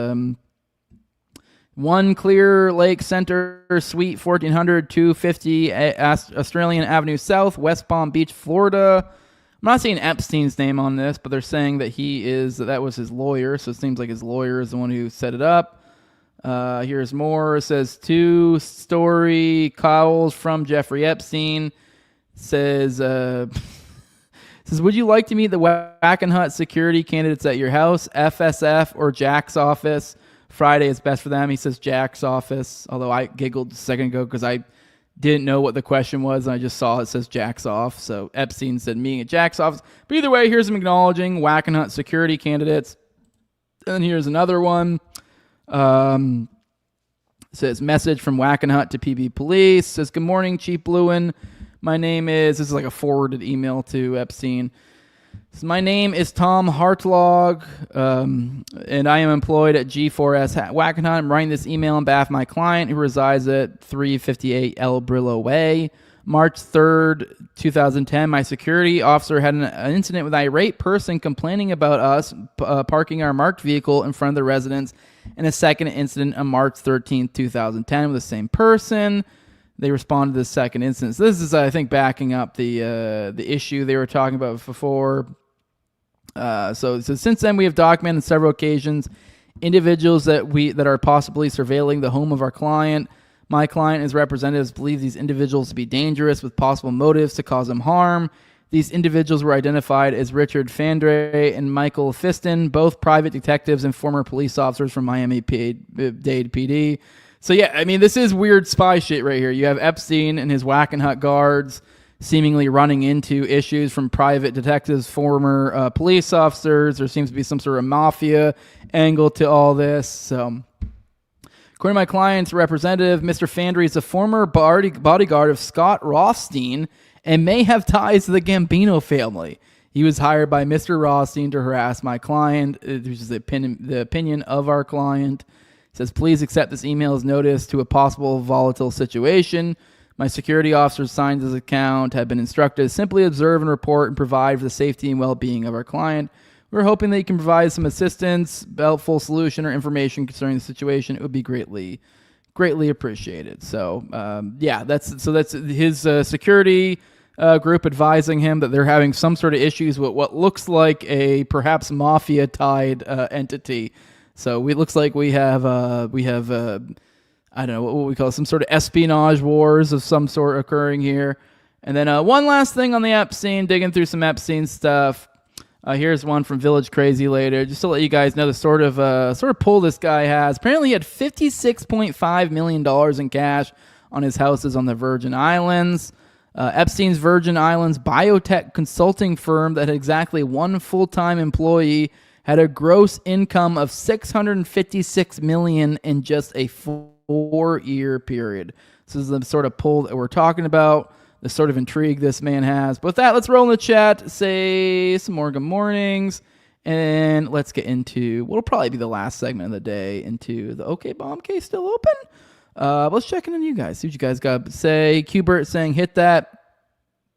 One Clear Lake Center, Suite 1400, 250 Australian Avenue South, West Palm Beach, Florida. I'm not seeing Epstein's name on this, but they're saying that that was his lawyer, so it seems like his lawyer is the one who set it up. Here's more. It says 2-story cowls from Jeffrey Epstein. It says, would you like to meet the Wackenhut security candidates at your house, FSF or Jack's office? Friday is best for them. He says Jack's office, although I giggled a second ago because I didn't know what the question was, and I just saw it says Jack's off. So Epstein said meeting at Jack's office. But either way, here's him acknowledging Wackenhut security candidates. And here's another one. Says message from Wackenhut to PB Police. Says, good morning, Chief Lewin. This is like a forwarded email to Epstein. My name is Tom Hartlog, and I am employed at G4S Wackenhut. I'm writing this email on behalf of my client who resides at 358 El Brillo Way. March 3rd, 2010, my security officer had an incident with an irate person complaining about us parking our marked vehicle in front of the residence, and a second incident on March 13th, 2010 with the same person. They responded to the second instance. This is, I think, backing up the issue they were talking about before. So since then, we have documented on several occasions individuals that are possibly surveilling the home of our client. My client and his representatives believe these individuals to be dangerous with possible motives to cause them harm. These individuals were identified as Richard Fandre and Michael Fiston, both private detectives and former police officers from Miami-Dade PD. So yeah, I mean, this is weird spy shit right here. You have Epstein and his Wackenhut guards seemingly running into issues from private detectives, former police officers. There seems to be some sort of mafia angle to all this. So, according to my client's representative, Mr. Fandry is a former bodyguard of Scott Rothstein and may have ties to the Gambino family. He was hired by Mr. Rothstein to harass my client, which is the opinion of our client. It says, please accept this email as notice to a possible volatile situation. My security officer signed his account, have been instructed to simply observe and report and provide for the safety and well-being of our client. We're hoping that you can provide some assistance, helpful solution, or information concerning the situation. It would be greatly appreciated. So, that's his security group advising him that they're having some sort of issues with what looks like a perhaps mafia-tied entity. So it looks like we have I don't know what we call it, some sort of espionage wars of some sort occurring here. And then one last thing on the Epstein, digging through some Epstein stuff. Here's one from Village Crazy later, just to let you guys know the sort of pull this guy has. Apparently, he had $56.5 million in cash on his houses on the Virgin Islands. Epstein's Virgin Islands biotech consulting firm that had exactly one full-time employee had a gross income of $656 million in just a 4-year period. This is the sort of pull that we're talking about, the sort of intrigue this man has. But with that, let's roll in the chat, say some more good mornings, and let's get into what'll probably be the last segment of the day, into the OKBOMB case still open? Let's check in on you guys, see what you guys got to say. Qbert saying, hit that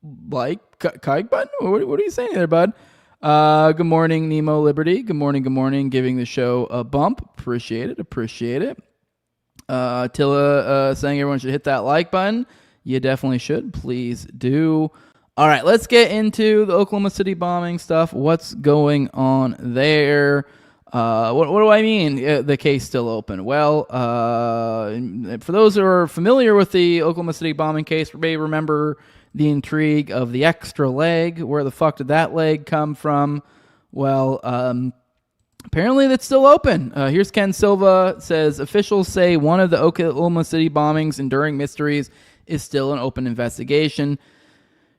kike button? What are you saying there, bud? Good morning, Nemo Liberty. Good morning. Giving the show a bump. Appreciate it. Tilla saying everyone should hit that like button. You definitely should. Please do. All right, let's get into the Oklahoma City bombing stuff. What's going on there? What do I mean? The case still open? Well, for those who are familiar with the Oklahoma City bombing case, you may remember the intrigue of the extra leg. Where the fuck did that leg come from? Well, apparently that's still open. Here's Ken Silva says officials say one of the Oklahoma City bombings enduring mysteries is still an open investigation.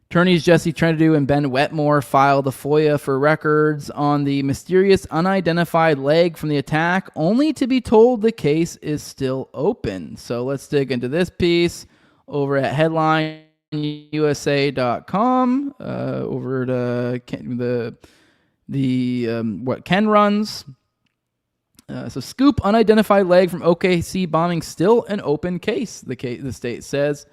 Attorneys Jesse Trentadue and Ben Wetmore filed a FOIA for records on the mysterious unidentified leg from the attack, only to be told the case is still open. So let's dig into this piece over at headlineusa.com, over to what Ken runs. So scoop, unidentified leg from OKC bombing, still an open case, the state says.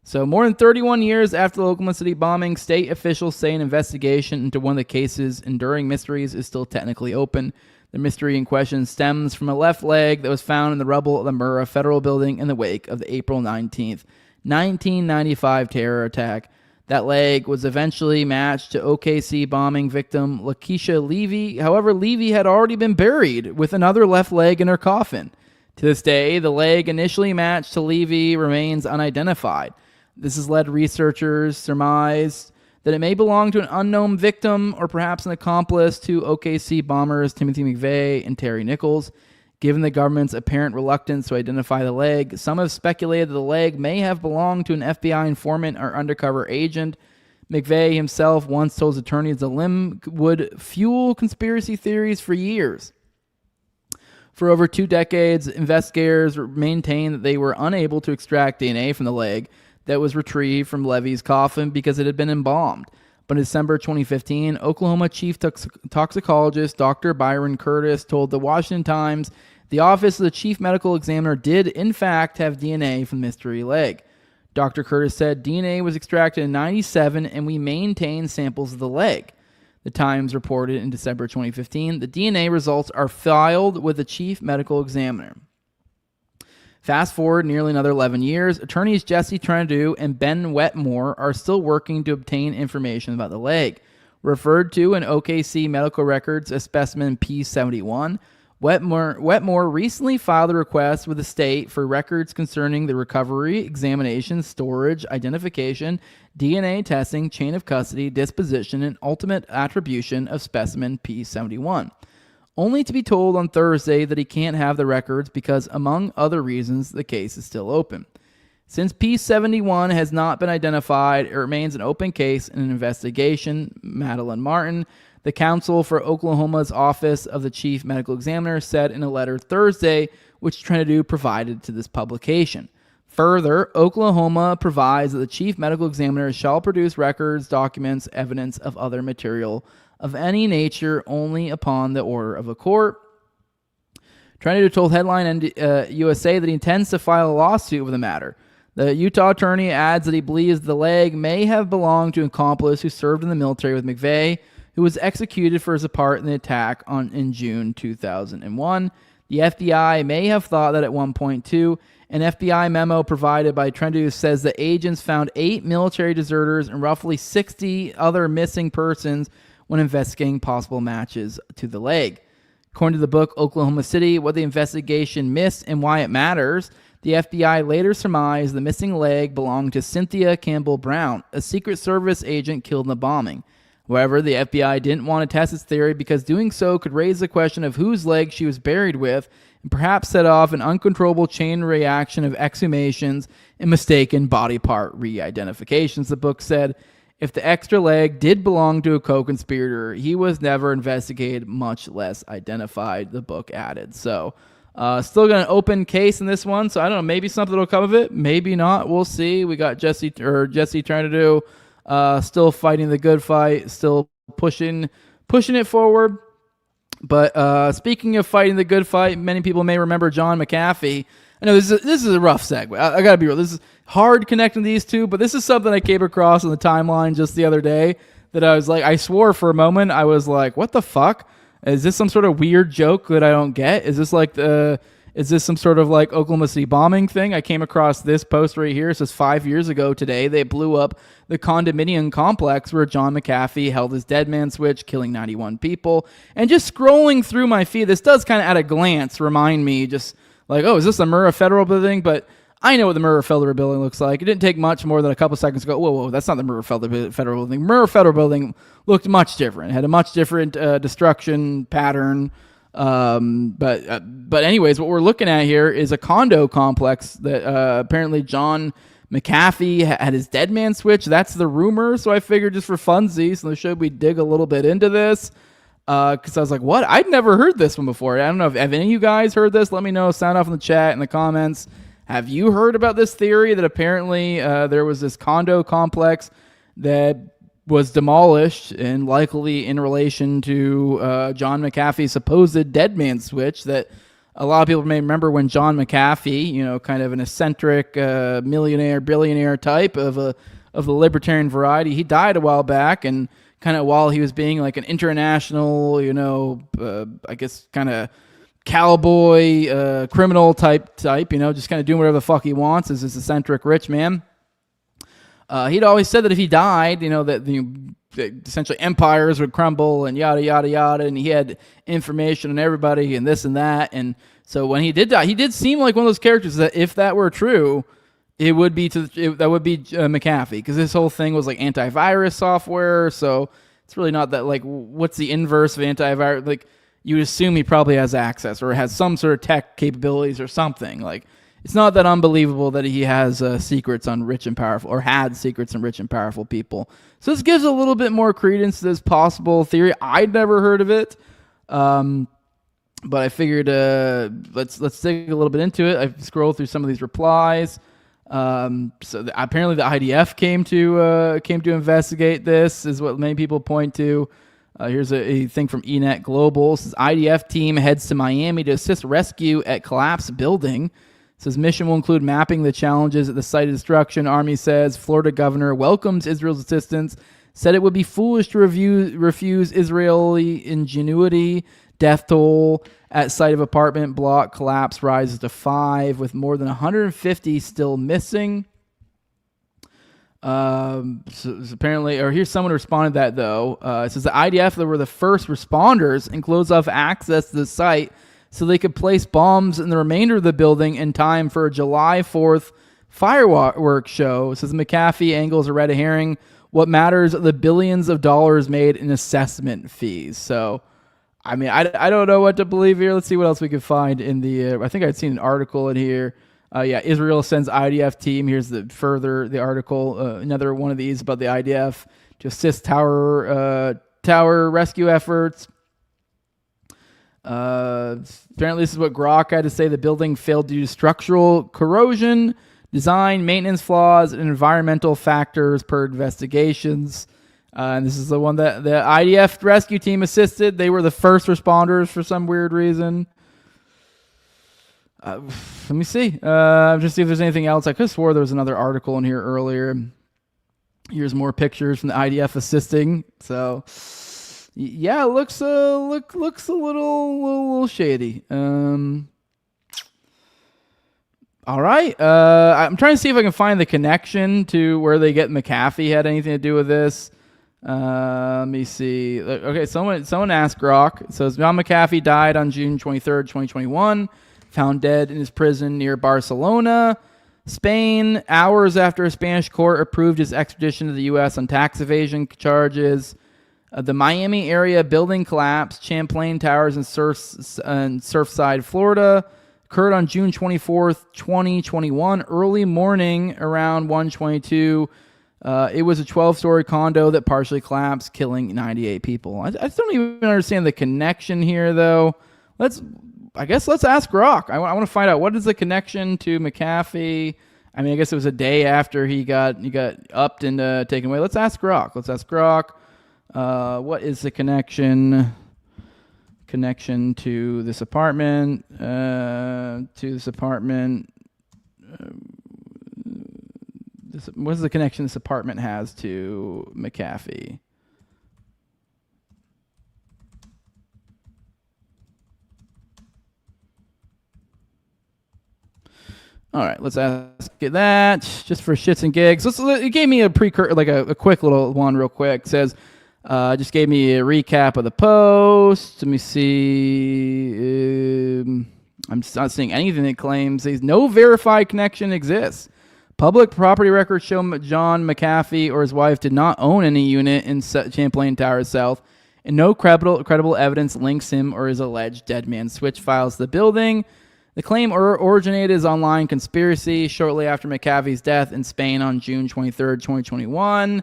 So more than 31 years after the Oklahoma City bombing, state officials say an investigation into one of the case's enduring mysteries is still technically open. The mystery in question stems from a left leg that was found in the rubble of the Murrah Federal Building in the wake of the April 19th, 1995 terror attack. That leg was eventually matched to OKC bombing victim Lakeisha Levy. However, Levy had already been buried with another left leg in her coffin. To this day, the leg initially matched to Levy remains unidentified. This has led researchers surmise that it may belong to an unknown victim or perhaps an accomplice to OKC bombers Timothy McVeigh and Terry Nichols. Given the government's apparent reluctance to identify the leg, some have speculated that the leg may have belonged to an FBI informant or undercover agent. McVeigh himself once told his attorneys the limb would fuel conspiracy theories for years. For over 2 decades, investigators maintained that they were unable to extract DNA from the leg that was retrieved from Levy's coffin because it had been embalmed. But in December 2015, Oklahoma chief toxicologist Dr. Byron Curtis told the Washington Times the office of the chief medical examiner did, in fact, have DNA from the mystery leg. Dr. Curtis said DNA was extracted in 1997 and we maintained samples of the leg. The Times reported in December 2015 the DNA results are filed with the chief medical examiner. Fast forward nearly another 11 years, attorneys Jesse Trentadue and Ben Wetmore are still working to obtain information about the leg. Referred to in OKC medical records as specimen P71, Wetmore recently filed a request with the state for records concerning the recovery, examination, storage, identification, DNA testing, chain of custody, disposition, and ultimate attribution of specimen P71. Only to be told on Thursday that he can't have the records because, among other reasons, the case is still open. Since P71 has not been identified, it remains an open case in an investigation. Madeline Martin, the counsel for Oklahoma's Office of the Chief Medical Examiner, said in a letter Thursday, which Trentadue provided to this publication. Further, Oklahoma provides that the Chief Medical Examiner shall produce records, documents, evidence of other material of any nature only upon the order of a court. Trentadue told Headline and USA that he intends to file a lawsuit over the matter. The Utah attorney adds that he believes the leg may have belonged to an accomplice who served in the military with McVeigh, who was executed for his part in the attack in June 2001. The FBI may have thought that at one point too. An FBI memo provided by Trentadue says that agents found 8 military deserters and roughly 60 other missing persons when investigating possible matches to the leg. According to the book Oklahoma City, What the Investigation Missed and Why It Matters, the FBI later surmised the missing leg belonged to Cynthia Campbell Brown, a Secret Service agent killed in the bombing. However, the FBI didn't want to test its theory because doing so could raise the question of whose leg she was buried with and perhaps set off an uncontrollable chain reaction of exhumations and mistaken body part re-identifications, the book said. If the extra leg did belong to a co-conspirator, he was never investigated, much less identified, the book added. So, still got an open case in this one, so I don't know, maybe something will come of it, maybe not, we'll see. We got Jesse Trentadue still fighting the good fight, still pushing it forward. But speaking of fighting the good fight, many people may remember John McAfee. I know this is a rough segue. I gotta be real. This is hard connecting these two, but this is something I came across on the timeline just the other day that I was like, I swore for a moment, I was like, what the fuck? Is this some sort of weird joke that I don't get? Is Is this some sort of like Oklahoma City bombing thing? I came across this post right here. It says 5 years ago today, they blew up the condominium complex where John McAfee held his dead man switch, killing 91 people. And just scrolling through my feed, this does kind of at a glance remind me just like, oh, is this the Murrah Federal Building? But I know what the Murrah Federal Building looks like. It didn't take much more than a couple seconds to go, whoa, that's not the Murrah Federal Building. Murrah Federal Building looked much different. It had a much different destruction pattern. But anyways, what we're looking at here is a condo complex that apparently John McAfee had his dead man switch. That's the rumor. So I figured just for funsies, so should we dig a little bit into this? Because I was like, what? I'd never heard this one before. I don't know if have any of you guys heard this. Let me know. Sound off in the chat in the comments. Have you heard about this theory that apparently there was this condo complex that was demolished and likely in relation to John McAfee's supposed dead man switch that a lot of people may remember when John McAfee, kind of an eccentric millionaire, billionaire type of the libertarian variety, he died a while back, and kind of while he was being like an international, I guess kind of cowboy, criminal type, just kind of doing whatever the fuck he wants as this eccentric rich man. He'd always said that if he died, that essentially empires would crumble and yada, yada, yada. And he had information on everybody and this and that. And so when he did die, he did seem like one of those characters that if that were true, that would be McAfee, because this whole thing was like antivirus software. So it's really not that, like, what's the inverse of antivirus? Like, you would assume he probably has access or has some sort of tech capabilities or something. Like, it's not that unbelievable that he has secrets on rich and powerful, or had secrets on rich and powerful people. So this gives a little bit more credence to this possible theory. I'd never heard of it, but I figured let's dig a little bit into it. I scrolled through some of these replies. Apparently the IDF came to investigate this, is what many people point to. Here's a thing from eNet Global. It says IDF team heads to Miami to assist rescue at collapsed building. It says mission will include mapping the challenges at the site of destruction. Army says Florida governor welcomes Israel's assistance, said it would be foolish to refuse Israeli ingenuity. Death toll at site of apartment block collapse rises to 5, with more than 150 still missing. So apparently, or here's someone who responded to that though. It says the IDF that were the first responders and closed off access to the site so they could place bombs in the remainder of the building in time for a July 4th fireworks show. It says McAfee angles a red herring. What matters are the billions of dollars made in assessment fees. So, I mean, I don't know what to believe here. Let's see what else we can find in the. I think I'd seen an article in here. Israel sends IDF team. Here's the article. Another one of these about the IDF to assist tower rescue efforts. Apparently, this is what Grok had to say. The building failed due to structural corrosion, design, maintenance flaws, and environmental factors per investigations. And this is the one that the IDF rescue team assisted. They were the first responders for some weird reason. Let me see. Just see if there's anything else. I could have swore there was another article in here earlier. Here's more pictures from the IDF assisting. So, yeah, it looks a little shady. All right. I'm trying to see if I can find the connection to where they get McAfee had anything to do with this. Let me see. Okay, someone asked Grok. It says John McAfee died on June 23rd, 2021. Found dead in his prison near Barcelona, Spain, hours after a Spanish court approved his extradition to the U.S. on tax evasion charges. The Miami area building collapsed. Champlain Towers in Surfside, Florida, occurred on June 24th, 2021, early morning around 1:22. It was a 12-story condo that partially collapsed, killing 98 people. I don't even understand the connection here, though. Let's ask Grok. I want to find out what is the connection to McAfee. I mean, I guess it was a day after he got upped and taken away. Let's ask Grok. What is the connection to this apartment? What is the connection this apartment has to McAfee? All right, let's ask it that just for shits and gigs. It gave me a a quick little one real quick. It says, just gave me a recap of the post. Let me see. I'm just not seeing anything that claims no verified connection exists. Public property records show John McAfee or his wife did not own any unit in Champlain Towers South, and no credible evidence links him or his alleged dead man switch files to the building. The claim originated as online conspiracy shortly after McAfee's death in Spain on June 23rd, 2021.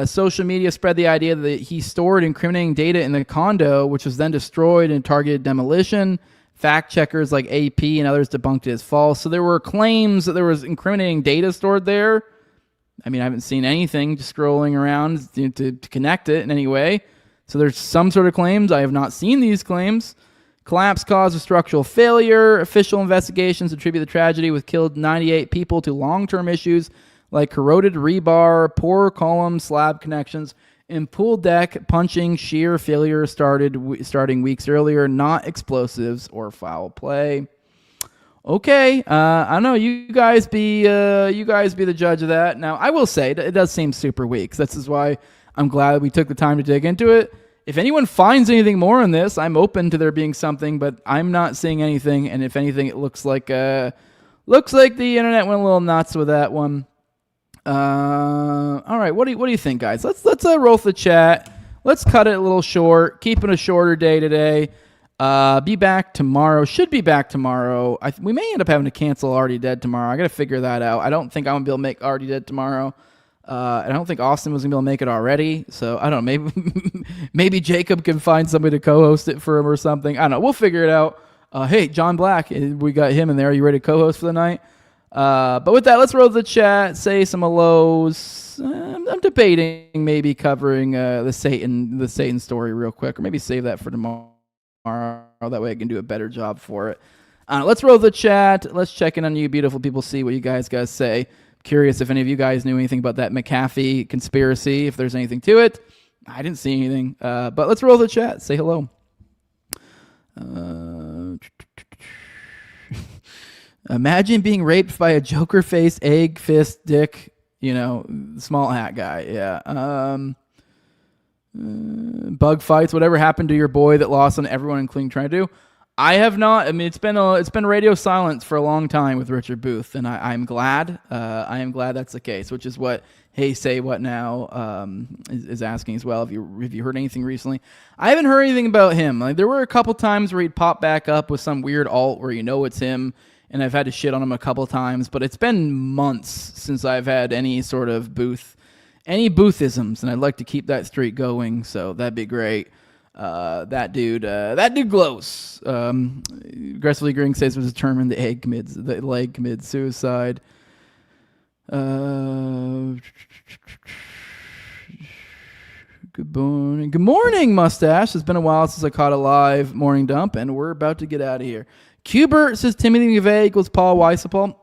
Social media spread the idea that he stored incriminating data in the condo, which was then destroyed and targeted demolition. Fact checkers like AP and others debunked it as false. So there were claims that there was incriminating data stored there. I mean, I haven't seen anything just scrolling around to connect it in any way. So there's some sort of claims. I have not seen these claims. Collapse caused a structural failure. Official investigations attribute the tragedy with killed 98 people to long-term issues like corroded rebar, poor column slab connections, and pool deck punching shear failure starting weeks earlier, not explosives or foul play. Okay, I don't know. You guys be the judge of that. Now, I will say it does seem super weak. This is why I'm glad we took the time to dig into it. If anyone finds anything more on this, I'm open to there being something, but I'm not seeing anything. And if anything, it looks like the internet went a little nuts with that one. All right, what do you think, guys? Let's roll the chat. Let's cut it a little short. Keeping a shorter day today. Be back tomorrow. Should be back tomorrow. We may end up having to cancel Already Dead tomorrow. I got to figure that out. I don't think I'm gonna be able to make Already Dead tomorrow. I don't think Austin was gonna be able to make it already. So I don't know. Maybe Jacob can find somebody to co-host it for him or something. I don't know. We'll figure it out. Hey, John Black, we got him in there. Are you ready to co-host for the night? But with that, let's roll the chat. Say some hellos. I'm debating maybe covering the Satan story real quick, or maybe save that for tomorrow. That way I can do a better job for it. Let's roll the chat. Let's check in on you beautiful people, see what you guys say. Curious if any of you guys knew anything about that McAfee conspiracy, if there's anything to it. I didn't see anything. But let's roll the chat. Say hello. Imagine being raped by a Joker face, egg, fist, dick, small hat guy. Yeah. Bug fights, whatever happened to your boy that lost on everyone, including trying to do. I have not. I mean, it's been radio silence for a long time with Richard Booth, and I'm glad. I am glad that's the case, which is what Hey Say What Now is asking as well. Have you heard anything recently? I haven't heard anything about him. Like, there were a couple times where he'd pop back up with some weird alt where it's him, and I've had to shit on him a couple times. But it's been months since I've had any sort of Boothisms, and I'd like to keep that streak going. So that'd be great. That dude glows. Aggressively agreeing says was determined the leg commits suicide. Good morning, Mustache. It's been a while since I caught a live morning dump, and we're about to get out of here. Cubert says Timothy McVeigh equals Paul Weisapol.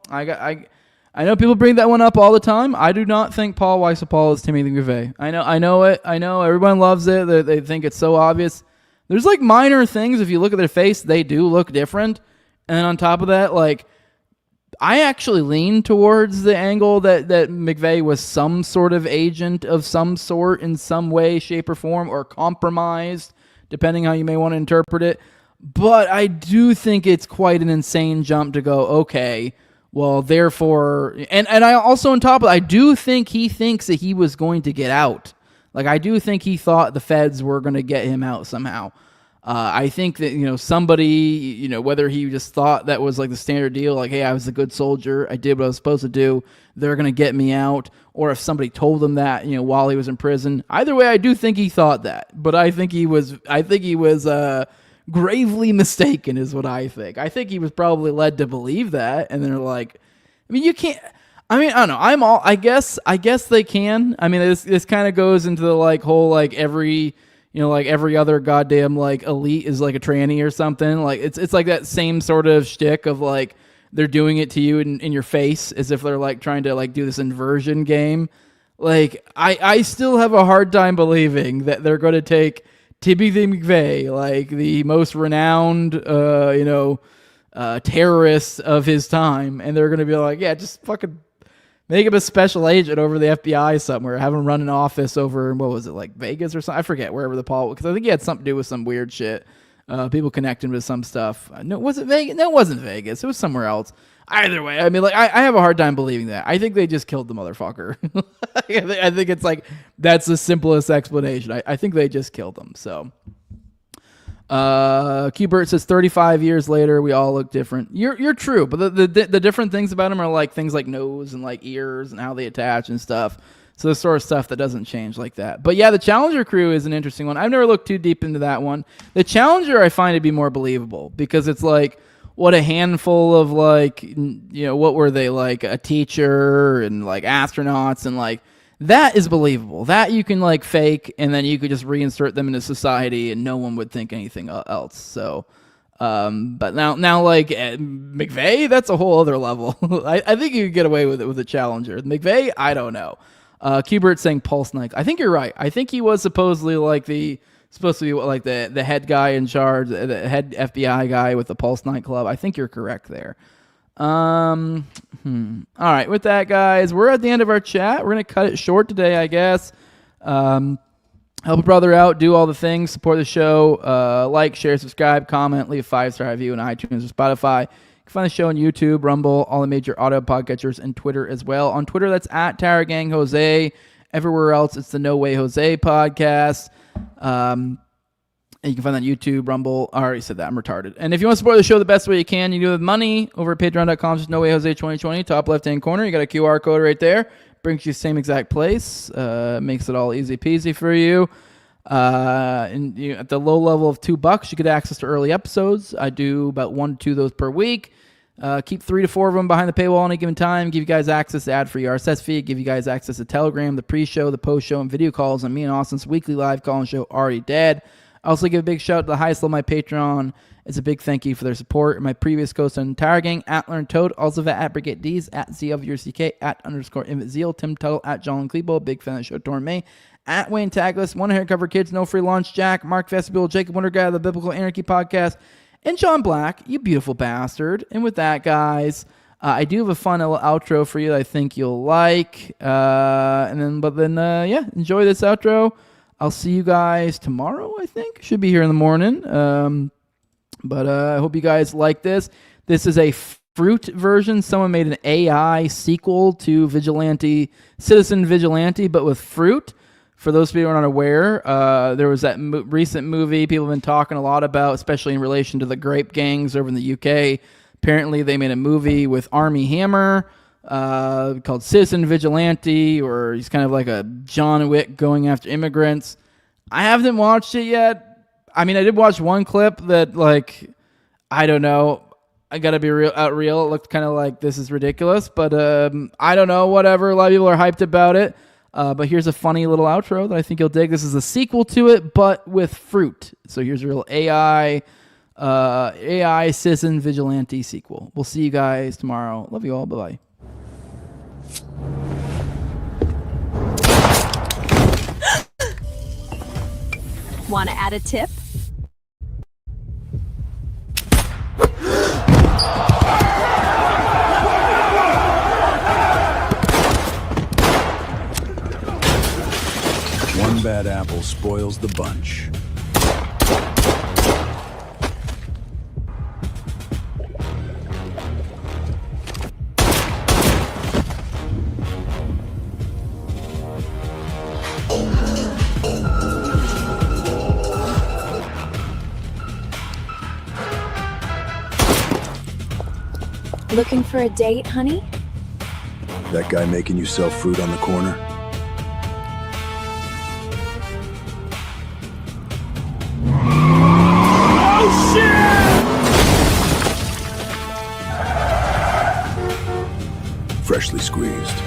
I know people bring that one up all the time. I do not think Paul Weisapol is Timothy McVeigh. I know it. I know everyone loves it. They think it's so obvious. There's like minor things. If you look at their face, they do look different. And then on top of that, like, I actually lean towards the angle that McVeigh was some sort of agent of some sort in some way, shape, or form, or compromised, depending how you may want to interpret it. But I do think it's quite an insane jump to go, okay, well, therefore, and I also, on top of it, I do think he thinks that he was going to get out. Like, I do think he thought the feds were going to get him out somehow. I think that, somebody, whether he just thought that was like the standard deal, like, hey, I was a good soldier, I did what I was supposed to do, they're going to get me out, or if somebody told him that, while he was in prison. Either way, I do think he thought that, but I think he was gravely mistaken is what I think. I think he was probably led to believe that, and they're like, I mean, you can't. I mean, I don't know. I guess they can. I mean, this kind of goes into the like whole like every other goddamn like elite is like a tranny or something. Like it's like that same sort of shtick of like they're doing it to you in your face as if they're like trying to like do this inversion game. Like I still have a hard time believing that they're going to take Timothy McVeigh, like the most renowned, terrorists of his time, and they're going to be like, yeah, just fucking make him a special agent over the FBI somewhere. Have him run an office over, what was it, like Vegas or something? I forget, wherever the Paul, because I think he had something to do with some weird shit. People connect him with some stuff. No, was it Vegas? No, it wasn't Vegas. It was somewhere else. Either way, I mean, like, I have a hard time believing that. I think they just killed the motherfucker. I think it's like, that's the simplest explanation. I think they just killed him, so. Q-Bert says 35 years later, we all look different. You're true, but the different things about him are like things like nose and like ears and how they attach and stuff. So the sort of stuff that doesn't change like that. But yeah, the Challenger crew is an interesting one. I've never looked too deep into that one. The Challenger I find to be more believable because it's like, what a handful of like, you know, what were they, like a teacher and like astronauts, and like that is believable. That you can like fake, and then you could just reinsert them into society and no one would think anything else. So, but now like McVeigh, that's a whole other level. I think you could get away with it with a Challenger. McVeigh, I don't know. Q-Bert saying Pulse Night. I think you're right. I think he was supposed to be like the head guy in charge, the head FBI guy with the Pulse nightclub. I think you're correct there. All right, with that, guys, we're at the end of our chat. We're gonna cut it short today, I guess. Help a brother out, do all the things, support the show, like, share, subscribe, comment, leave a 5-star review on iTunes or Spotify. You can find the show on YouTube, Rumble, all the major audio podcatchers, and Twitter as well. On Twitter, that's at TowerGangJose. Everywhere else, it's the No Way Jose podcast. And you can find that on YouTube, Rumble. I already said that. I'm retarded. And if you want to support the show the best way you can, you do it with money over at patreon.com. Just No Way Jose 2020, top left-hand corner. You got a QR code right there. Brings you the same exact place. Makes it all easy peasy for you. And at the low level of $2, you get access to early episodes. I do about 1 to 2 of those per week. Keep 3 to 4 of them behind the paywall at any given time. Give you guys access to ad-free RSS feed. Give you guys access to Telegram, the pre-show, the post-show, and video calls on me and Austin's weekly live call-in show, Already Dead. I also give a big shout out to the highest level of my Patreon. It's a big thank you for their support. And my previous ghost on Tower Gang, at Learn Toad, also at Brigade D's, at ZLVRCK, at _InvitZeal, Tim Tuttle, at John Klebo, big fan of the show, Torn May, at Wayne Tagless, One Hair Cover Kids, No Free Lunch, Jack, Mark Vestibule, Jacob Wonder Guy, the Biblical Anarchy Podcast, and John Black, you beautiful bastard. And with that, guys, I do have a fun little outro for you that I think you'll like. Yeah, enjoy this outro. I'll see you guys tomorrow, I think. Should be here in the morning. I hope you guys like this. This is a Fruit version. Someone made an AI sequel to Citizen Vigilante, but with fruit. For those people who are not aware, there was that recent movie people have been talking a lot about, especially in relation to the grape gangs over in the UK. Apparently, they made a movie with Armie Hammer called Citizen Vigilante, or he's kind of like a John Wick going after immigrants. I haven't watched it yet. I mean, I did watch one clip that, like, I don't know. I gotta be real. It looked kind of like this is ridiculous, but I don't know. Whatever. A lot of people are hyped about it. But here's a funny little outro that I think you'll dig. This is a sequel to it, but with fruit. So here's a real AI Citizen Vigilante sequel. We'll see you guys tomorrow. Love you all. Bye-bye. Want to add a tip? One bad apple spoils the bunch. Looking for a date, honey? That guy making you sell fruit on the corner? Oh shit! Freshly squeezed.